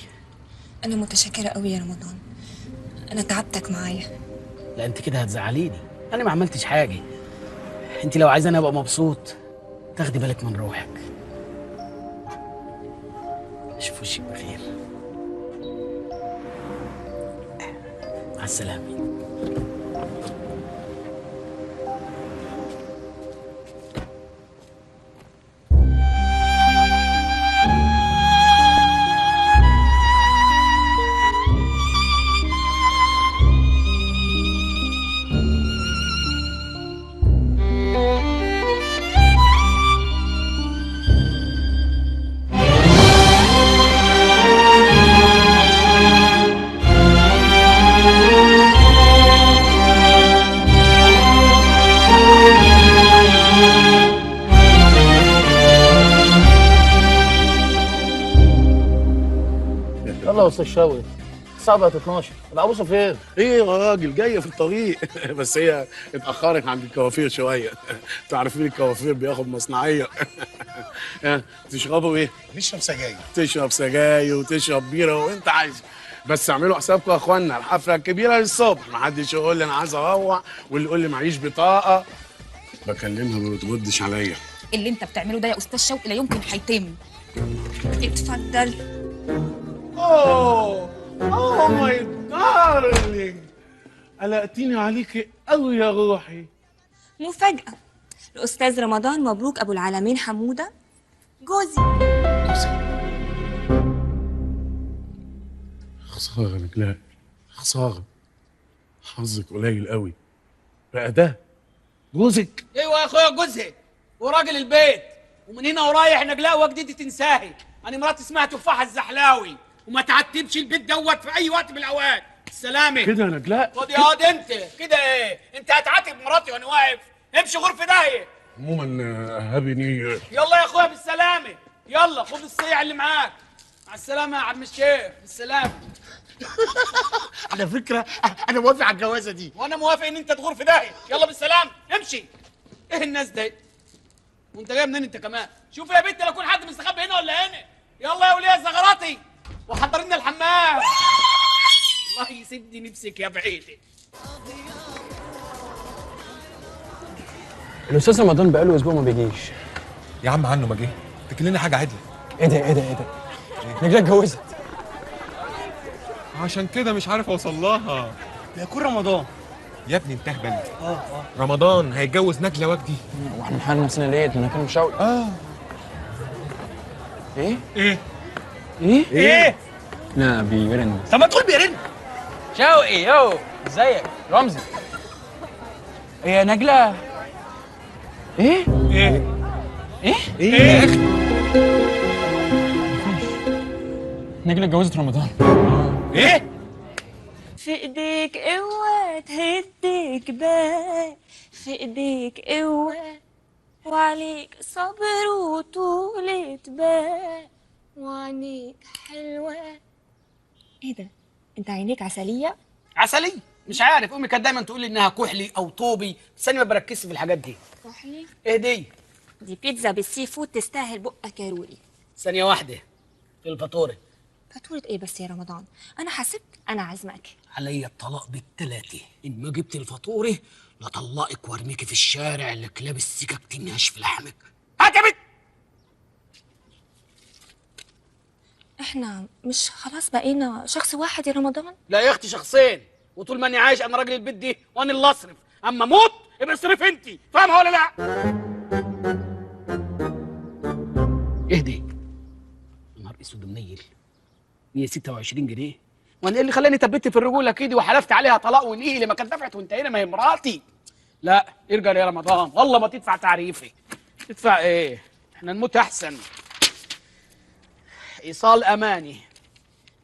انا متشكره قوي يا رمضان، انا تعبتك معايا. لا انت كده هتزعليني، انا ما عملتش حاجه. انت لو عايزاني ابقى مبسوط تاخدي بالك من روحك. اشوف وشك بخير. مع السلامه. يلا يا استاذ شاوي الساعه بقت 12. العروسه فين؟ ايه يا راجل جايه في الطريق بس هي اتاخرت عند الكوافير شويه. انتوا عارفين الكوافير بياخد مصنعيه. تشربوا ايه؟ نشرب سجاير. تشرب سجاير وتشرب بيره وانت عايز، بس اعملوا حسابكم يا اخوانا الحفله الكبيره للصبح، محدش يقول لي انا عايز اروح واللي يقول لي معيش بطاقه. بكلمها ما بتردش عليا. اللي انت بتعمله ده يا استاذ شوقي لا يمكن هيتم. اتفضل. اوه ماي دارلينج، قلقتيني عليكي قوي يا روحي. مفاجأة، الأستاذ رمضان مبروك أبو العالمين حمودة جوزي. خسارة نجلاء، خسارة، حظك قليل قوي. بقى ده جوزك؟ ايوه يا اخويا جوزها وراجل البيت، ومن هنا ورايح نجلاء وجدتي تنساهي. انا مراتي اسمها تفاحه الزحلاوي، وما تعتبش البيت دوت في اي وقت من الاوقات. السلامه كده يا نجلاء. خد يا واد انت كده. ايه انت هتعاتب مراتي وانا واقف؟ امشي غرفه داهيه. عموما هابي نيو يير. يلا يا اخويا بالسلامه، يلا خد الصيع اللي معاك. مع السلامه يا عم الشيخ، بالسلامه. على فكره انا موافق على الجوازه دي. وانا موافق ان انت تغور في داهيه. يلا بالسلامه امشي. ايه الناس دي؟ وانت جاي منين انت كمان؟ شوف يا بنت لا يكون حد مستخبي هنا ولا هنا. يلا يا وليه زغراتي وحضر لنا الحمام. الله يسد نفسك يا بعيدي. الاستاذ رمضان بقاله اسبوع ما بيجيش. يا عم عنه ما جه، تكلمني حاجه عدله. ايه ده ايه ده ايه ده؟ نجلاء اتجوزت. عشان كده مش عارف اوصل لها. ده يكون رمضان. يا ابني انت اهبل. رمضان هيتجوز نجله وجدي. هو احنا حالنا نفسنا ليه؟ ده انا كان شوقي. ايه؟ ايه؟ ايه؟ ايه؟ لا بيرن. طب ما تقول بيرن. شوقي يو ازيك رمزي؟ ايه يا نجلة؟ ايه؟ ايه؟ ايه؟ ايه؟ نجلة اتجوزت رمضان. ايه؟ في ايديك قوة تهد جبال، في ايديك قوة وعليك صبر وطولة بال، وعينيك حلوة. ايه ده؟ انت عينيك عسلية؟ عسلي؟ مش عارف، امي كانت دايما تقول لي انها كحلي او طوبي، بس انا ما بركزش في الحاجات دي. كحلي؟ ايه دي؟ دي بيتزا بالسي فود تستاهل بقك يا روري. ثانيه واحده. الفاتوره. فاتورة ايه بس يا رمضان؟ انا حسبت انا عازمك. عليا الطلاق بالثلاثه، ان ما جبت الفاتوره لطلقك وارميكي في الشارع لكلاب السكك تنهش في لحمك. هات يا بنت. احنا مش خلاص بقينا شخص واحد يا رمضان؟ لا يا اختي شخصين، وطول ما اني عايش انا راجل البيت دي وانا اللي اصرف، اما موت يبقى اصرف انت، فاهمه ولا لا؟ اهدي. يا نهار اسود منيل، 126 جنيه، وانا ايه اللي خلاني ثبت في الرجوله كده وحلفت عليها طلاق ونيلي؟ ما كانت دفعت وانتهينا، ما هي مراتي. لا ارجع يا رمضان، والله ما تدفع تعريفي. تدفع ايه؟ احنا نموت احسن. ايصال اماني،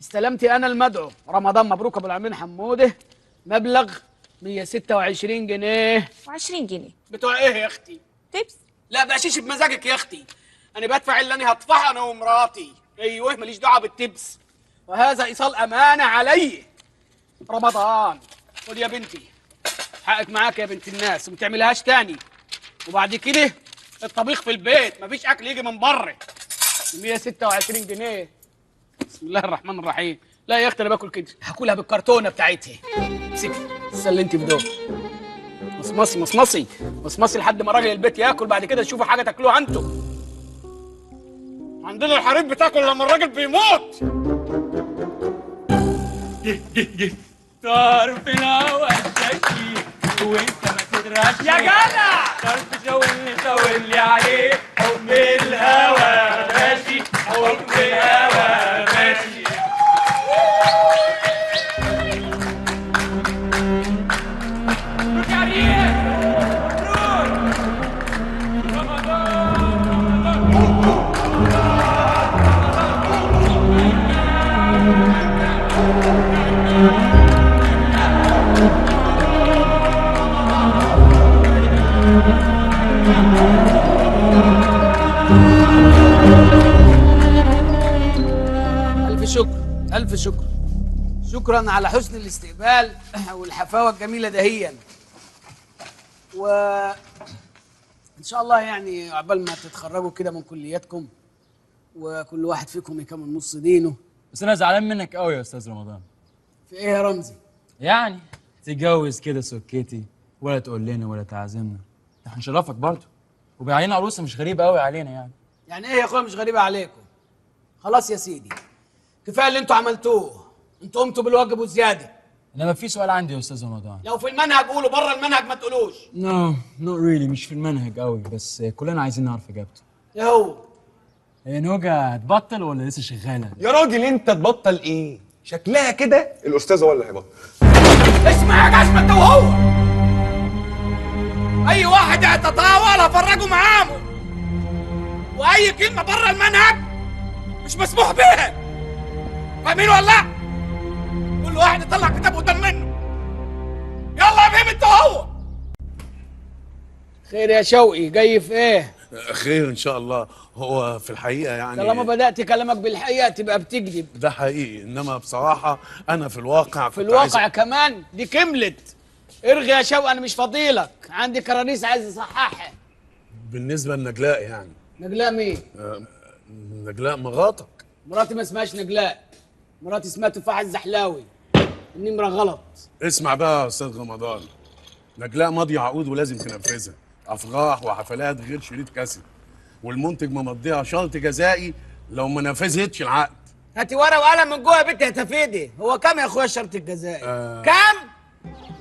استلمت انا المدعو رمضان مبروك ابو العالمين حموده مبلغ 126 جنيه. و20 جنيه بتوع ايه يا اختي؟ تبس. لا بقشيش بمزاجك يا اختي، انا بدفع اللي انا هدفعه انا ومراتي. ايوه ماليش دعوه بالتبس، وهذا ايصال امانه علي. رمضان خد يا بنتي حقك معاك يا بنت الناس، وما تعملهاش تاني. وبعد كده الطبيخ في البيت، مفيش اكل يجي من بره. 126 جنيه. بسم الله الرحمن الرحيم. لا يا اختي انا باكل كده، هاكلها بالكرتونه بتاعتها. امسكي سلنتي بدول. مصمصي مصمصي مصمصي لحد ما راجل البيت ياكل، بعد كده تشوفوا حاجه تاكلوها انتوا. عندنا الحريم بتاكل لما الراجل بيموت. جه طرف الهوا الشكي وانت ما تدركش يا جدع. طرف شاور لي عليه حب الهوا ماشي، حب الهوا ماشي. روح يا ريح ألف شكر ألف شكر. شكرا على حسن الاستقبال والحفاوه الجميله دهيا. و ان شاء الله يعني عقبال ما تتخرجوا كده من كلياتكم وكل واحد فيكم يكمل نص دينه. بس انا زعلان منك قوي يا استاذ رمضان. في ايه يا رمزي؟ يعني تتجوز كده سكتي ولا تقول لنا ولا تعزمنا، ده هنشرفك برضه، وبعدين عروسه مش غريبه قوي علينا يعني. يعني ايه يا اخويا مش غريبه عليكم؟ خلاص يا سيدي، كفايه اللي انتوا عملتوه، انتوا قمتوا بالواجب وزياده. انما في سؤال عندي يا استاذ رمضان. لو في المنهج قولوا، بره المنهج ما تقولوش. نو ريلي مش في المنهج قوي، بس كلنا عايزين نعرف اجابته. ايه هو؟ هي نوجا هتبطل ولا لسه شغاله؟ يا راجل انت تبطل ايه؟ شكلها كده الاستاذ هو اللي هيبطل. اسمع يا جزمة انت وهو، اي واحد هيتطاول هفرجه معاه، واي كلمه بره المنهج مش مسموح بيها. فاهمين ولا لا؟ كل واحد يطلع كتاب قدام منه. يلا يا بيه انت وهو. خير يا شوقي، جاي في ايه؟ خير ان شاء الله. هو في الحقيقه يعني طالما بدأت كلامك بالحقيقة تبقى بتكذب. ده حقيقي، انما بصراحه انا في الواقع في الواقع كمان دي كملت. ارغي يا شوقي، انا مش فاضيلك، عندي كراريس عايز اصححها. بالنسبه لنجلاء يعني. نجلاء مين؟ نجلاء مراتك. مراتي ما اسمهاش نجلاء، مراتي اسمها تفاح الزحلاوي. النمرة غلط. اسمع بقى يا استاذ رمضان، نجلاء ماضي عقود ولازم تنفذها، افراح وحفلات غير شريط كاسيت، والمنتج ممضيها شرط جزائي لو ما نفذتش العقد. هاتي ورقة وقلم من جوه يا بنت يا تفيدي. هو كام يا اخويا الشرط الجزائي؟ كام؟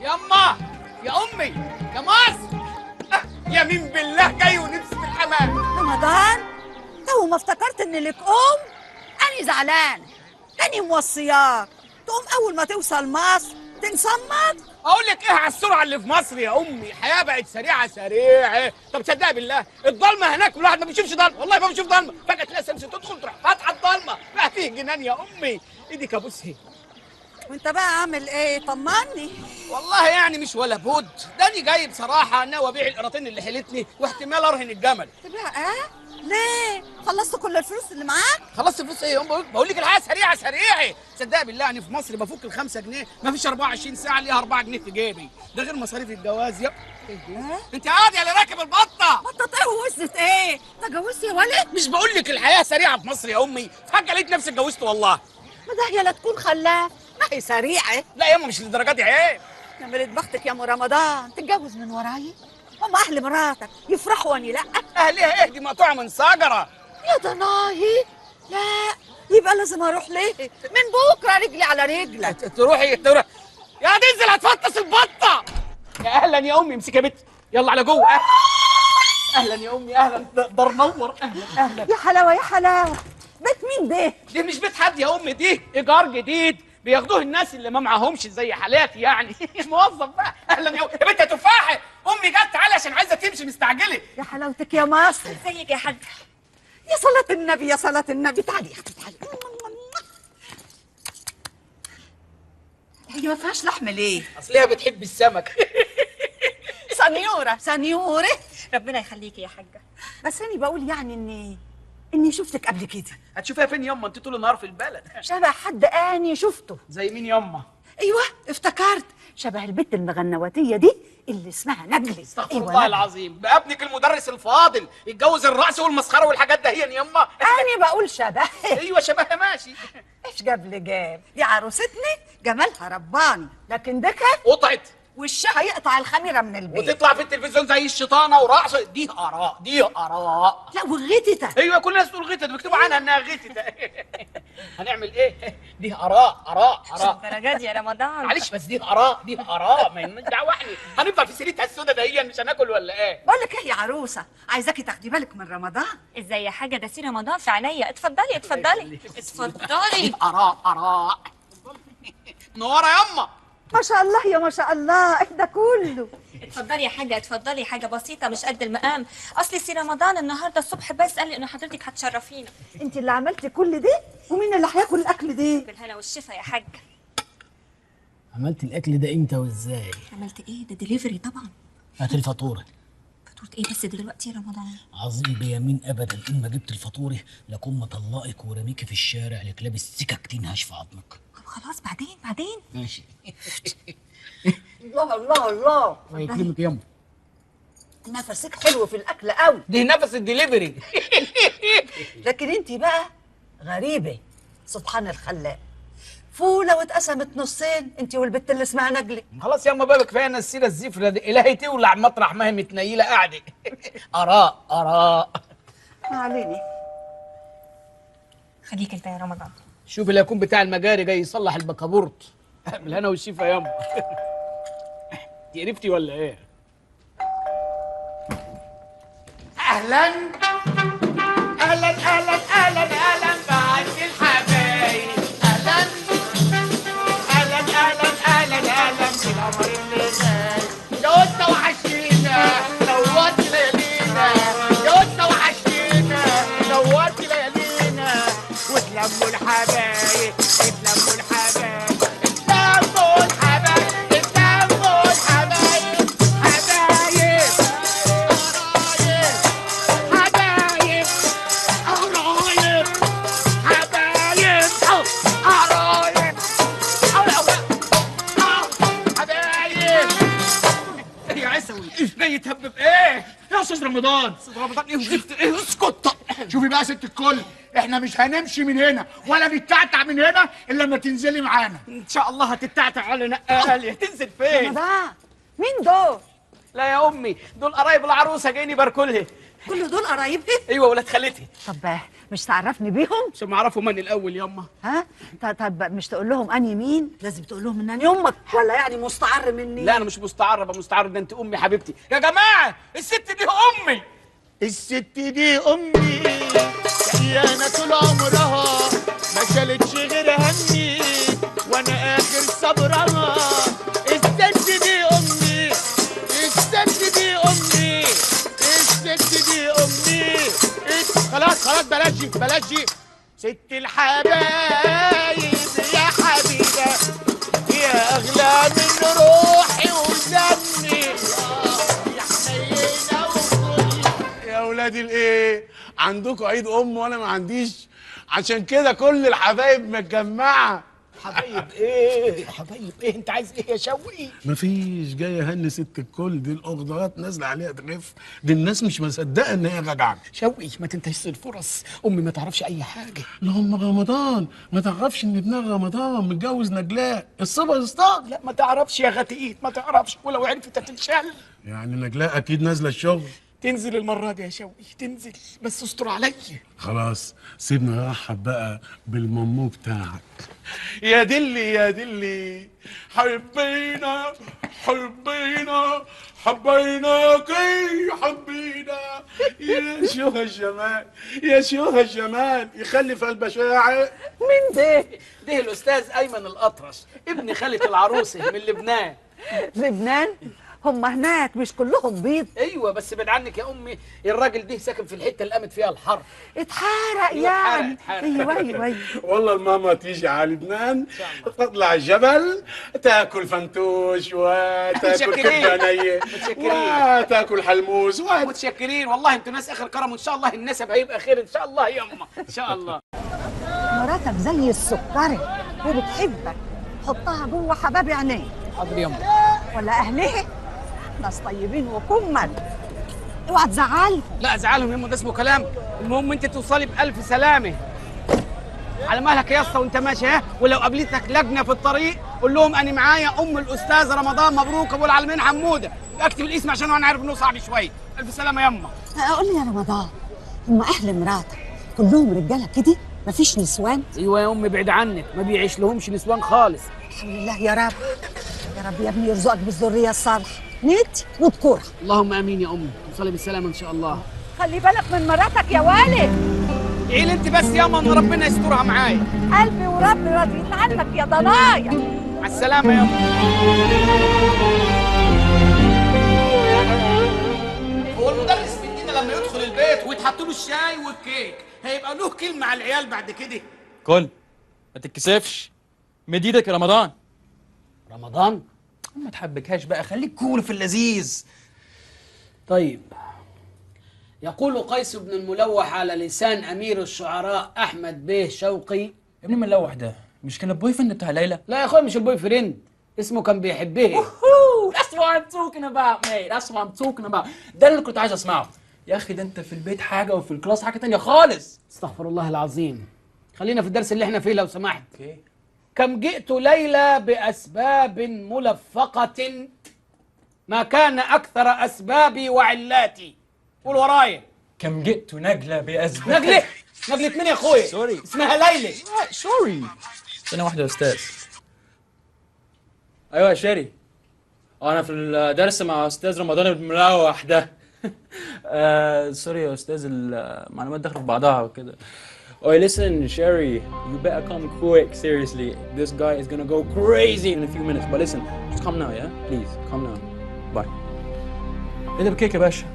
يما يا امي يا مصر، يمين بالله جاي ونفسي في الحمام. رمضان تو ما افتكرت ان لك اني زعلان، تاني موصياك تقوم اول ما توصل مصر تنصمت. اقول لك ايه على السرعه اللي في مصر يا امي، الحياه بقت سريعه سريعه. طب تصدقي بالله الضلمه هناك الواحد ما بيشوفش ضلمه، والله ما بيشوف ضلمه، فجاه تلاقي شمس تدخل تروح فاتحه الضلمه، بقى فيه جنان يا امي. ايدي كابوس هي. وانت بقى عامل ايه؟ طمني. والله يعني مش ولا بد، داني جاي بصراحه ناوي ابيع القراطين اللي حيلتني واحتمال ارهن الجمل. تبيع ايه؟ ليه؟ خلصت كل الفلوس اللي معاك؟ خلصت الفلوس ايه يا ام؟ بقول لك الحياه سريعه سريعه. تصدقي بالله يعني في مصر بفك ال5 جنيه ما فيش 24 ساعه ليها 4 جنيه في جيبي، ده غير مصاريف الجواز. يا انت قاعده اللي راكب البطه. بطه ايه ووزت ايه؟ تجوزت يا ولد؟ مش بقول لك الحياه سريعه في مصر يا امي، فجاه لقيت نفسي اتجوزت والله. ما ده هي لا تكون خلاف، ما هي سريعه. لا يا امي مش للدرجه دي، عيب. يا مريت بختك يا ام رمضان، تتجوز من وراي؟ هم اهل مراتك يفرحوا واني لا؟ اهلها ايه؟ دي مقطوعه من شجره. يا ضناي، لا يبقى لازم اروح ليه؟ من بكره رجلي على رجلك. تروح يا تنزل هتفطس البطه. يا اهلا يا امي، امسكي يا بت، يلا على جوه. اهلا يا امي، اهلا، دار نور. اهلا يا حلاوه يا حلاوه. بيت مين ده؟ دي مش بيت حد يا امي، دي ايجار جديد بياخدوه الناس اللي ما معهمش زي حالاتي يعني. موظف بقى. اهلا يا بنت يا تفاحه، امي جت تعالى عشان عايزه تمشي مستعجله. يا حلاوتك يا مصر. ازيك يا حاج؟ يا صلاة النبي يا صلاة النبي. تعالي يا اختي تعالي. هي ما فيهاش لحم ليه؟ اصلها بتحب السمك. سنيوره سنيوره. ربنا يخليكي يا حاجه. بس انا بقول يعني اني شفتك قبل كده. هتشوفيها فين يما؟ انت طول النهار في البلد. شبه حد اني شفته. زي مين يما؟ ايوه افتكرت، شبه البت المغنواتيه دي اللي اسمها نجلة. استغفر الله العظيم، بقى ابنك المدرس الفاضل يتجوز الرقص والمسخره والحاجات ده هي يما؟ انا بقول شبه. ايوه شبهها ماشي. ايش جاب لي جاب؟ دي عروستني جمالها رباني، لكن دكه قطعت وشها يقطع الخميره من البيت وتطلع في التلفزيون زي الشيطانه ورقص. دي اراء، دي اراء. لا وغتتة. ايوه كل الناس تقول غتت، بيكتبوا عنها انها غتت. هنعمل ايه؟ دي اراء اراء اراء. الدرجات يا رمضان. معلش بس دي اراء، دي اراء، ما لناش دعوه. احنا هنفضل في سيرتها السودا دهيا مش هناكل ولا ايه؟ بقول لك ايه يا عروسه، عايزاكي تاخدي بالك من رمضان. ازاي يا حاجه؟ ده سي رمضان في عينيا. اتفضلي اتفضلي اتفضلي. دي اراء اراء. منوره يما. ما شاء الله يا ما شاء الله. ايه ده كله؟ اتفضلي يا حاجه اتفضلي، حاجه بسيطه مش قد المقام. اصل سي رمضان النهارده الصبح بس قال لي ان حضرتك هتشرفينا. انت اللي عملتي كل ده؟ ومين اللي هياكل الاكل ده؟ بالهنا والشفا يا حاجه. عملت الاكل ده امتى وازاي؟ عملت ايه؟ ده دليفري طبعا. هات الفاتوره. فاتوره ايه بس دلوقتي يا رمضان؟ عظيم بيمين ابدا ان ما جبت الفاتوره لكون مطلقك ورميكي في الشارع لك لابس سكك تنهش في عظمك. خلاص بعدين ماشي. الله الله الله. الله يكرمك يا أم. نفسك حلو في الاكل قوي. دي نفس الدليفري. لكن انت بقى غريبه، سبحان الخلاق. فوله واتقسمت نصين انت والبت اللي اسمها نجله. خلاص يا أم بابا كفاية أنا السيرة الزفرة دي، إلهي تولع مطرح ما هي متنيلة قاعدة. آراء. ما عليني. خليك انت يا رمضان. شوف اللي يكون بتاع المجاري جاي يصلح البكابورت. بالهنا والشفا يا أم. انت قرفتي ولا إيه؟ اهلا اهلا اهلا اهلا اهلا بعد الحبايب. اهلا اهلا اهلا اهلا اهلا بالقمر اللي جاي. يا قطه وحشتينا نورت ليالينا، يا قطه وحشتينا نورت ليالينا. واتلموا الحبايب اتلموا الحبايب اتلموا الحبايب اتلموا الحبايب. حبايب حبايب قرايب حبايب قرايب حبايب. إيه يا عيسوي؟ جاي تهبب إيه؟ يا أستاذ رمضان. أستاذ رمضان إيه وزفت إيه؟ اسكت. شوفي بقى يا ست الكل، احنا مش هنمشي من هنا ولا نتعتع من هنا الا لما تنزلي معانا. إن شاء الله هتتعتع على نقالي. هتنزل فين؟ رمضان مين دول؟ لا يا أمي، دول قرايب العروسة جايين يباركوا لها. كل دول قرايبها؟ أيوه ولاد خالتي. طب مش تعرفني بيهم؟ عشان ما اعرفوا من الاول ياما. ها؟ طب مش تقول لهم اني مين؟ لازم تقول لهم ان اني امك، ولا يعني مستعر مني؟ لا انا مش مستعر، ابقى مستعر ده انت امي حبيبتي. يا جماعه الست دي امي. الست دي امي كيانة طول عمرها ما شالتش غير همي وانا اخر صبرها. الست دي امي الست دي امي الست دي امي. خلاص بلاش دي. ست الحبايب يا حبيبه يا اغلى من روحي ودمي يا حنينه وكل. يا ولادي الايه، عندكم عيد ام وانا ما عنديش، عشان كده كل الحبايب متجمعه. حبايب ايه حبايب ايه؟ انت عايز ايه يا شوقي؟ مفيش، جاي اهني ست الكل. دي الاخضرات نازله عليها تغف، دي الناس مش مصدقه ان هي رجعت. شوقي ما تنتهزش الفرص، امي ما تعرفش اي حاجه. اللهم رمضان ما تعرفش ان ابنها رمضان متجوز نجلاء الصبا يستاق. لا ما تعرفش يا غتيت، ما تعرفش، ولو عرفت هتتشل. يعني نجلاء اكيد نازله الشغل. تنزل المره دي يا شوقي تنزل، بس استر عليا. خلاص سيبنا نرحب بقى بالمامو بتاعك. يا دلي يا دلي حبينا حبيناكي حبينا. يا شوها الجمال يا شوها الجمال يخلي في البشاعر. مين ده؟ ده الاستاذ ايمن الاطرش ابن خالة العروسه من لبنان. لبنان؟ هم هناك مش كلهم بيض؟ ايوه بس بعد عنك يا امي، الراجل ده ساكن في الحته اللي قامت فيها الحرب. اتحرق يعني. اتحرق. ايوه والله الماما تيجي على لبنان تطلع الجبل تاكل فنتوش وتاكل كبانيه وتاكل حلموس متشكرين والله، انتوا ناس اخر كرم، وان شاء الله النسب هيبقى خير ان شاء الله يا امه ان شاء الله. مراتك زي السكري وبتحبك، حطها جوه حباب عينيك. حاضر يا امه. ولا اهلها ناس طيبين وكمل، اوعى تزعلهم. لا ازعلهم يا امه، ده اسمه كلام. المهم انت توصلي بالف سلامه. على مهلك يا اسطى وانت ماشي. ها، ولو قابلتك لجنه في الطريق قول لهم انا معايا ام الاستاذ رمضان مبروك ابو العالمين حموده. اكتب الاسم عشان انا عارف انه صعب شويه. الف سلامه يا امه. قول لي يا رمضان، هم اهل مراتك كلهم رجاله كده؟ مفيش نسوان؟ ايوه يا امي بعيد عنك، ما بيعيش لهمش نسوان خالص. الحمد لله يا رب. يا رب يا ابني يرزقك بالذريه الصالحه نت وذكورها. اللهم امين يا امي، توصلي بالسلامه ان شاء الله. خلي بالك من مراتك يا والد. عيل انت بس ياما ان ربنا يسترها معايا. قلبي وربي راضيين عنك يا ضنايا. مع السلامه يا امي. هو المدرس مننا لما يدخل البيت ويتحط له الشاي والكيك هيبقى له كلمه على العيال بعد كده؟ كل ما تتكسفش، مد ايدك يا رمضان. رمضان؟ ما تحبكهاش بقى، خليك كول في اللذيذ. طيب، يقول قيس بن الملوح على لسان امير الشعراء احمد بيه شوقي. ابن الملوح ده مش كان البوي فريند بتاع ليلى؟ لا يا اخويا مش البوي فريند، اسمه كان بيحبها. That's what I'm talking about mate. That's what I'm talking about. ده اللي كنت عايز اسمعه. يا اخي ده انت في البيت حاجه وفي الكلاس حاجه تانية خالص. استغفر الله العظيم. خلينا في الدرس اللي احنا فيه لو سمحت. كم جئت ليلى بأسباب ملفقة ما كان أكثر أسبابي وعلاتي. قول ورايا. كم جئت نجلة بأسباب. نجلة مين يا أخويا؟ سوري. اسمها ليلى. سوري. ثانية واحدة يا أستاذ. أيوة يا شيري. أنا في الدرس مع أستاذ رمضان الملوح ده. سوري يا أستاذ، المعلومات داخلة في بعضها وكده. Oh, listen, Sherry, you better come quick, seriously. This guy is gonna go crazy in a few minutes. But listen, just come now, yeah? Please, come now. Bye. ايه ده بكيك يا باشا؟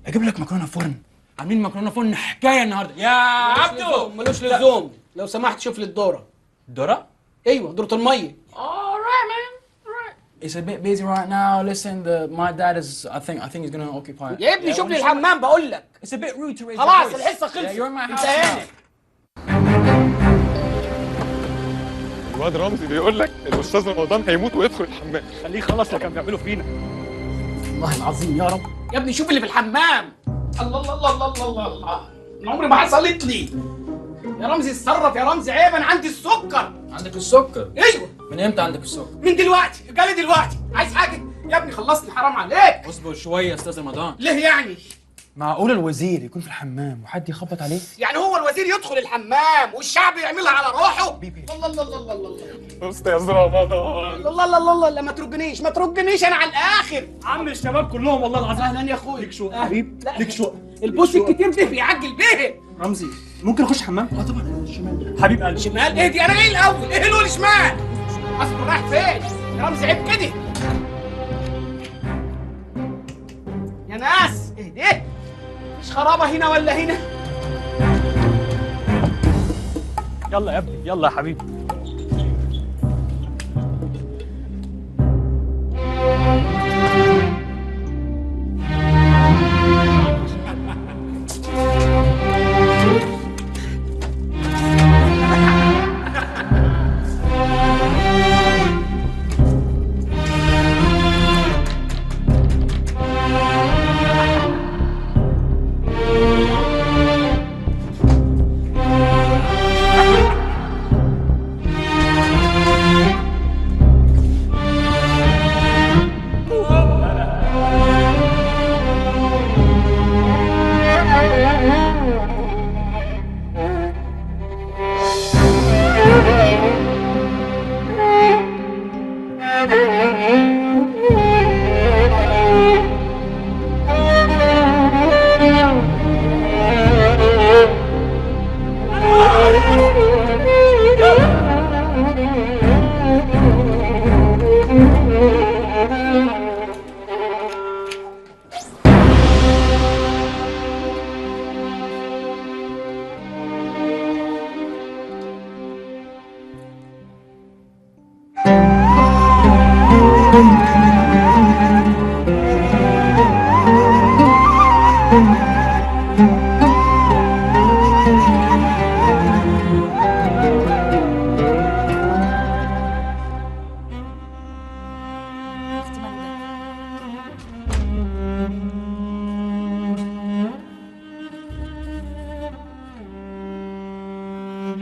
اجيب لك مكرونه فرن. عاملين مكرونه فرن حكايه النهارده يا عبدو. ملوش لزوم، لو سمحت شوف لي الدورة. الدورة؟ ايوه دورة المية. Alright, man. Alright. It's a bit busy right now. Listen, my dad is. I think he's gonna occupy it. يا ابني شوف لي الحمام بقول لك. It's a bit rude to raise خلاص your voice. الحصة خلصت. Yeah, you're in my house انتهينا. الواد رمزي بيقول لك الاستاذ رمضان هيموت ويدخل الحمام. خليه يخلص اللي كان بيعمله فينا. والله العظيم يا رب. يا ابني شوف اللي في الحمام. الله الله الله الله الله الله. من عمري ما حصلت لي. يا رمزي اتصرف يا رمزي، عيب انا عندي السكر. عندك السكر؟ ايوه. من امتى عندك السكر؟ من دلوقتي، جالي دلوقتي. عايز حاجة؟ يا ابني خلصني حرام عليك. اصبر شوية يا استاذ رمضان. ليه يعني؟ معقول الوزير يكون في الحمام وحد يخبط عليه؟ يعني هو الوزير يدخل الحمام والشعب يعملها على روحه؟ الله الله الله الله الله. استاذ رمضان. الله الله الله الله. لا ما ترجنيش ما ترجنيش، انا على الاخر. عم الشباب كلهم والله العظيم. اهلا يا اخويا. ليك شقه حبيب، ليك شقه. البوس الكتير ده بيعجل بيه. رمزي ممكن اخش حمام؟ اه طبعا الشمال. حبيب قلبي. شمال ايه دي؟ انا جاي الاول، ايه له الشمال؟ اصبر رايح فين؟ يا رمزي عيب كده. يا ناس اهدي. مش خرابه هنا ولا هنا؟ يلا يا ابني يلا يا حبيبي.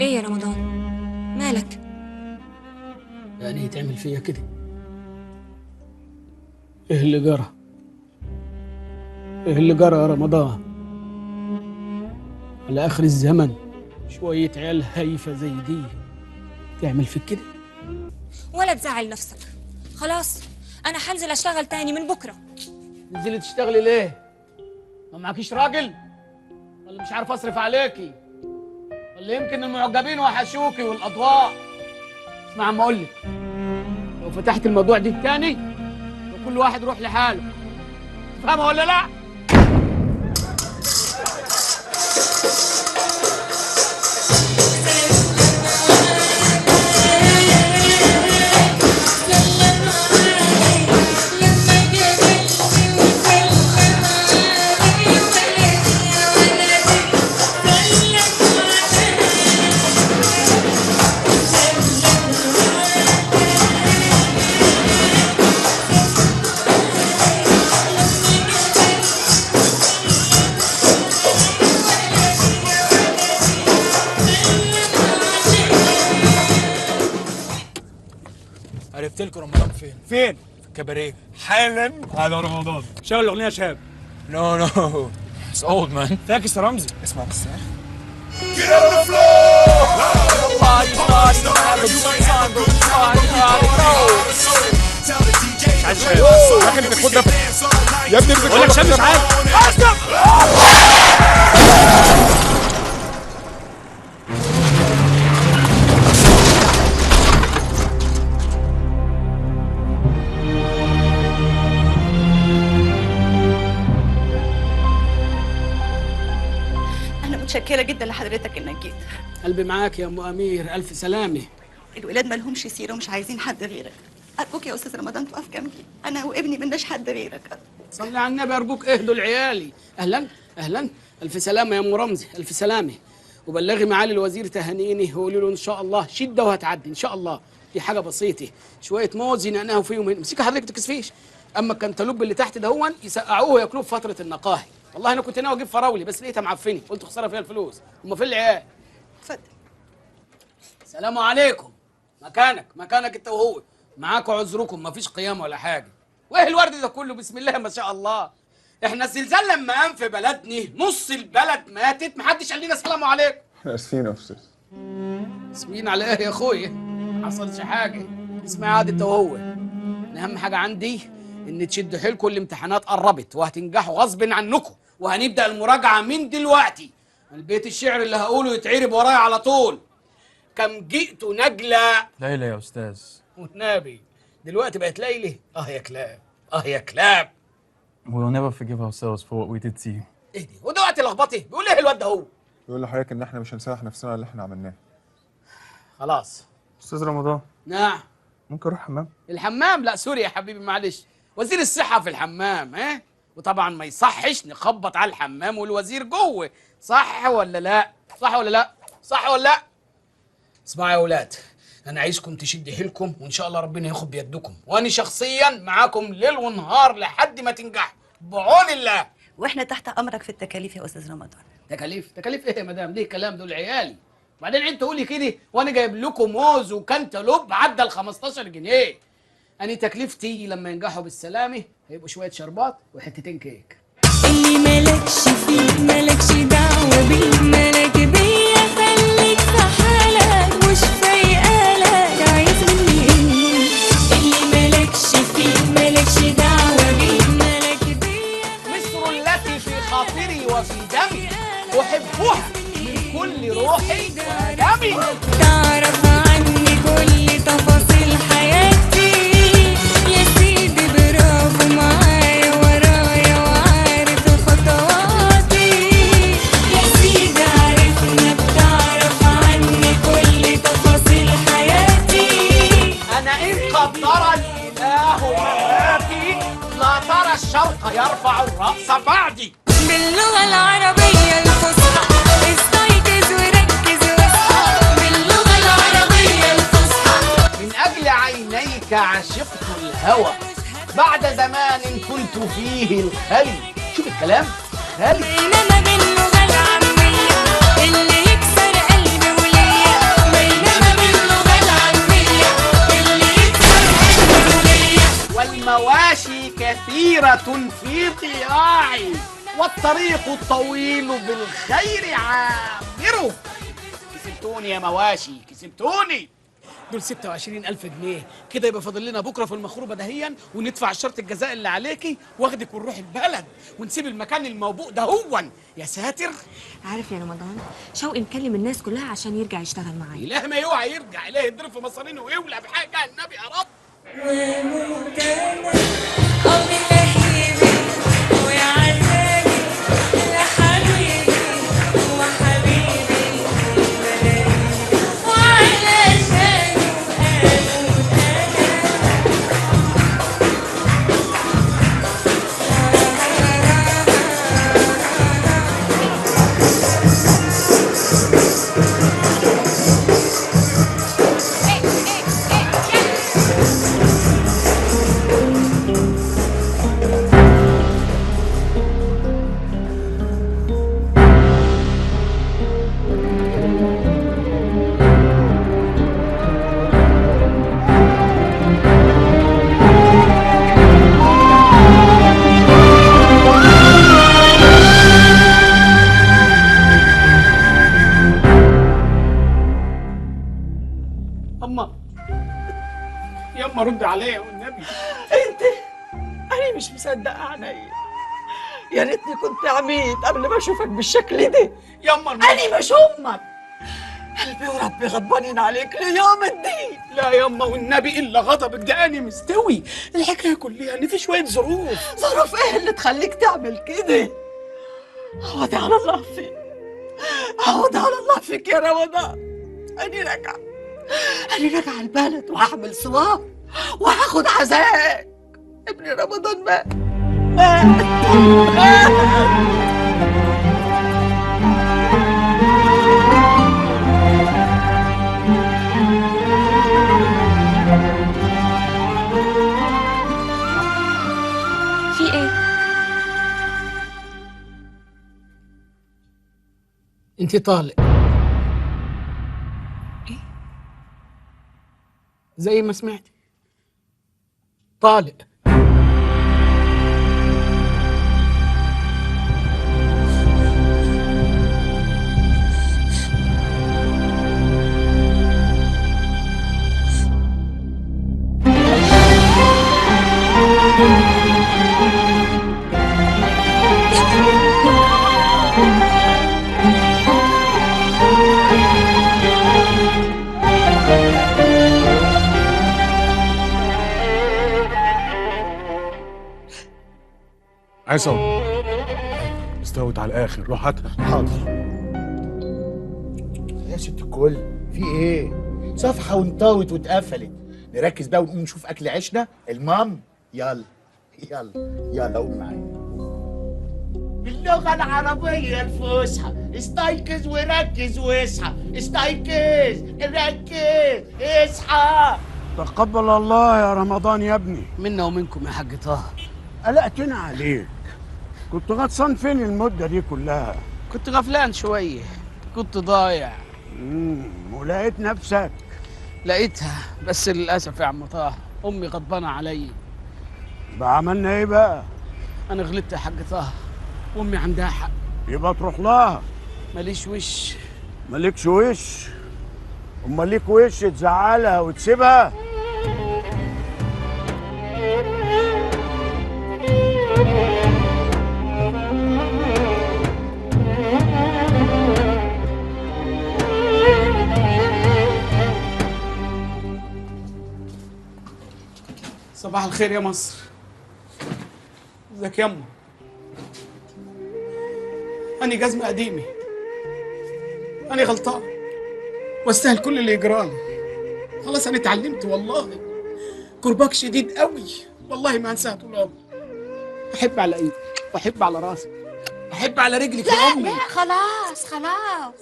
ايه يا رمضان؟ مالك؟ يعني تعمل فيا كده؟ ايه اللي جرى؟ ايه اللي جرى يا رمضان؟ على اخر الزمن شوية عيال هايفة زي دي تعمل فيك كده؟ ولا تزعل نفسك. خلاص انا هنزل اشتغل تاني من بكره. تنزلي تشتغلي ليه؟ ما معكيش راجل؟ ولا مش عارف اصرف عليكي؟ ولا يمكن المعجبين وحشوكي والاضواء؟ اسمع عم اقول لك، لو فتحت الموضوع دي تاني وكل واحد يروح لحاله. فاهمه ولا لا؟ عرفت لكم رمضان فين؟ فين؟ في الكباريه. حالا على رمضان. شغل الاغنيه يا شباب. نو نو اتس اولد مان. فاكس يا رمزي. اسمع بس. Get on the floor! Party starting, have a good time, but we party hard and cold. Tell the DJ مش عايز شباب. يا اخي انت خد ده. يا ابني امسك بقول لك شاب مش عارف. أنا متشكرة جدا لحضرتك إنك جيت. قلبي معاك يا ام امير، الف سلامه. الولاد مالهمش سيرة ومش عايزين حد غيرك. أرجوك يا أستاذ رمضان تقف جنبي، أنا وابني ملناش حد غيرك. صلي على النبي ارجوك، اهدوا لعيالي. اهلا اهلا، الف سلامه يا ام رمزي، الف سلامه. وبلغي معالي الوزير تهانيني وقولي له ان شاء الله شده وهتعدي ان شاء الله. دي حاجه بسيطه، شويه موز ينقنقوا فيهم هنا. مسكي حضرتك تكسفيش. اما الكنتالوب اللي تحت دهون يسقعوه وياكلوه في فتره النقاهي. والله انا كنت ناوي اجيب فراولي بس لقيتها معفنه، قلت خساره فيها الفلوس. هم فين العيال؟ اتفضل. السلام عليكم. مكانك انت وهو. معاكم عذركم، مفيش قيام ولا حاجه. وايه الورد ده كله؟ بسم الله ما شاء الله. احنا الزلزال لما قام في بلدنا نص البلد ماتت، محدش قال لنا السلام عليكم. احنا اسفين يا استاذ. اسمين على ايه يا اخويا؟ ما حصلش حاجه، اسمعي عاد انت وهو. اهم حاجه عندي ان تشدوا حيلكم، الامتحانات قربت وهتنجحوا غصب عنكم، وهنبدا المراجعه من دلوقتي. البيت الشعر اللي هقوله يتعرب ورايا على طول. كم جئت نجلة ليلى يا استاذ. والنبي دلوقتي بقت ليلى. يا كلاب، يا كلاب. We'll never forgive ourselves for what we did to you. ايه دي؟ ودلوقتي لخبطي بيقول ايه الواد ده هو؟ بيقول لحضرتك ان احنا مش هنسامح نفسنا على اللي احنا عملناه. خلاص. استاذ رمضان. نعم. ممكن اروح حمام؟ الحمام؟ لا سوري يا حبيبي معلش. وزير الصحة في الحمام، ها؟ وطبعا ما يصحش نخبط على الحمام والوزير جوه، صح ولا لا؟ صح ولا لا؟ صح ولا لا؟ اسمعوا يا اولاد، انا عايزكم تشدوا حيلكم وان شاء الله ربنا ياخد بيدكم، وانا شخصيا معاكم ليل ونهار لحد ما تنجحوا بعون الله. واحنا تحت امرك في التكاليف يا استاذ رمضان. تكاليف ايه يا مدام؟ ليه الكلام دول عيالي؟ وبعدين انت تقولي كده وانا جايب لكم موز وكنتالوب عدى ال 15 جنيه. انا تكلفتي لما ينجحوا بالسلامه هيبقوا شويه شربات وحتتين كيك. اللي مالكش فيه مالكش دعوة بيه، مالك بيا خليك في حالك، مش فايقالك عايز مني ايه؟ اللي مالكش فيه مالكش دعوة بيه، مالك بيا. مصر التي في خاطري وفي دمي احبها من كل روحي ودمي. تعرف عني كل تفاصيل حياتي يا سيدي، برافو معايا ورايا وعارف خطواتي يا سيدي، عرفنا بتعرف عني كل تفاصيل حياتي. انا ان قدر الاله مماتي لا ترى الشوق يرفع الراس بعدي. باللغة العربية الفصحى استيقظ وركز واصحى، باللغة العربية الفصحى. من أجل عينيك عشقت الهوى بعد زمان كنت فيه الخلي. شوف الكلام خالي. بينما باللغة العامية اللي يكسر قلبي وليا، بينما باللغة العامية اللي يكسر قلبي وليا. والمواشي كثيرة في ضياعي والطريق الطويل بالخير عامره. كسبتوني يا مواشي، كسبتوني. دول 26,000 جنيه كده، يبقى فاضل لنا بكره في المخروبه دهيا وندفع شرط الجزاء اللي عليكي واخدك ونروح البلد ونسيب المكان الموبوء دهون. يا ساتر. عارف يا رمضان، شوقي مكلم الناس كلها عشان يرجع يشتغل معايا. إله ما يوعى يرجع، إله يضرب في مصارينه ويولع بحاجه النبي يا رب. يما رد عليا والنبي. انت انا مش مصدقه عينيا. يا ريتني كنت عميت قبل ما اشوفك بالشكل ده. يما انا مش امك. قلبي وربي غضبانين عليك ليوم الدين. لا يما والنبي الا غضبك ده انا مستوي. الحكايه كلها ان في شويه ظروف. ظروف ايه اللي تخليك تعمل كده؟ عوضي على الله فيك، عوضي على الله فيك يا رمضان. أنا راجعة البلد وهعمل صواب وهاخد عزاك. ابني رمضان مات. في ايه؟ انت طالق. زي ما سمعتي طالق. عصام استوت على الاخر، روح هاتها. حاضر. يا ست الكل في ايه؟ صفحه وانطوت واتقفلت. نركز بقى ونقوم نشوف اكل عيشنا. المام يلا يلا يلا قوم معايا. باللغه العربيه الفصحى استيقظ وركز واصحى. استيقظ ركز اصحى. تقبل الله يا رمضان يا ابني. منا ومنكم يا حاج طه. قلقتنا عليك. كنت غطسان فين المدة دي كلها؟ كنت غفلان شويه، كنت ضايع. ولقيت نفسك؟ لقيتها بس للاسف يا عم طه امي غضبانه علي. بقى عملنا ايه بقى؟ انا غلطت يا حاج طه وامي عندها حق. يبقى تروح لها. ماليش وش. مالكش وش؟ امال ليك وش تزعلها وتسيبها؟ صباح الخير يا مصر. ازيك يما؟ أنا جزمة قديمة، أنا غلطان واستاهل كل اللي يجرالي. خلاص أنا اتعلمت والله. كرباك شديد قوي والله ما هنساها طول عمري. أحب على إيدك وأحب على راسك، أحب على رجلك يا أمي. لا خلاص خلاص.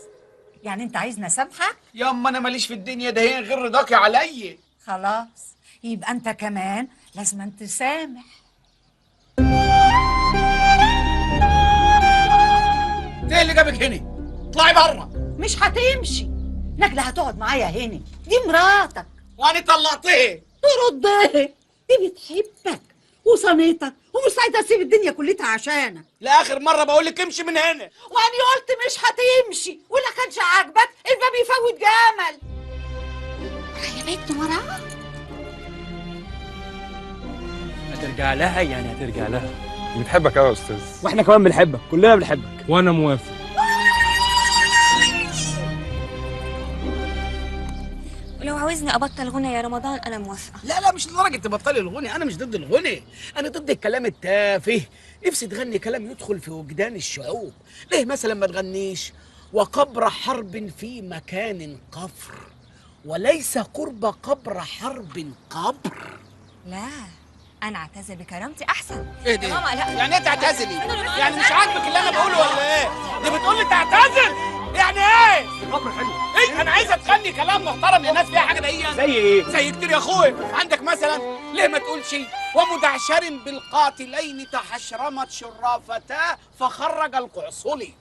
يعني أنت عايزني أسامحك؟ يما أنا ماليش في الدنيا ده هي غير رضاكي عليا. خلاص يبقى أنت كمان لازم تسامح. ايه اللي جابك هنا؟ اطلعي بره. مش هتمشي. نجلة هتقعد معايا هنا، دي مراتك. وانا طلقتها. ترد ايه؟ دي بتحبك وصنيتك ومستعده تسيب الدنيا كلها عشانك. لاخر مره بقول لك امشي من هنا. وانا قلت مش هتمشي ولا كانش عاجبك الباب يفوت جمل. يا بنت وراه. هترجع لها يعني هترجع لها. بتحبك قوي يا استاذ. واحنا كمان بنحبك، كلنا بنحبك. وانا موافق. ولو عاوزني ابطل غنى يا رمضان انا موافقه. لا مش لدرجه تبطلي الغنى، انا مش ضد الغنى، انا ضد الكلام التافه. نفسي تغني كلام يدخل في وجدان الشعوب. ليه مثلا ما تغنيش وقبر حرب في مكان قفر وليس قرب قبر حرب قبر؟ لا انا اعتذر بكرامتي احسن. ايه ده؟ يا ماما لا. يعني ايه تعتذري؟ يعني مش عاجبك اللي انا بقوله ولا ايه؟ دي بتقول لي تعتذر؟ يعني ايه؟ القبر حلو. ايه انا عايزه تغني كلام محترم للناس فيها حاجه دقيقه. زي ايه؟ زي كتير يا اخويا. عندك مثلا ليه ما تقولش ومدعشر بالقاتلين تحشرمت شرافتا فخرج القعصلي.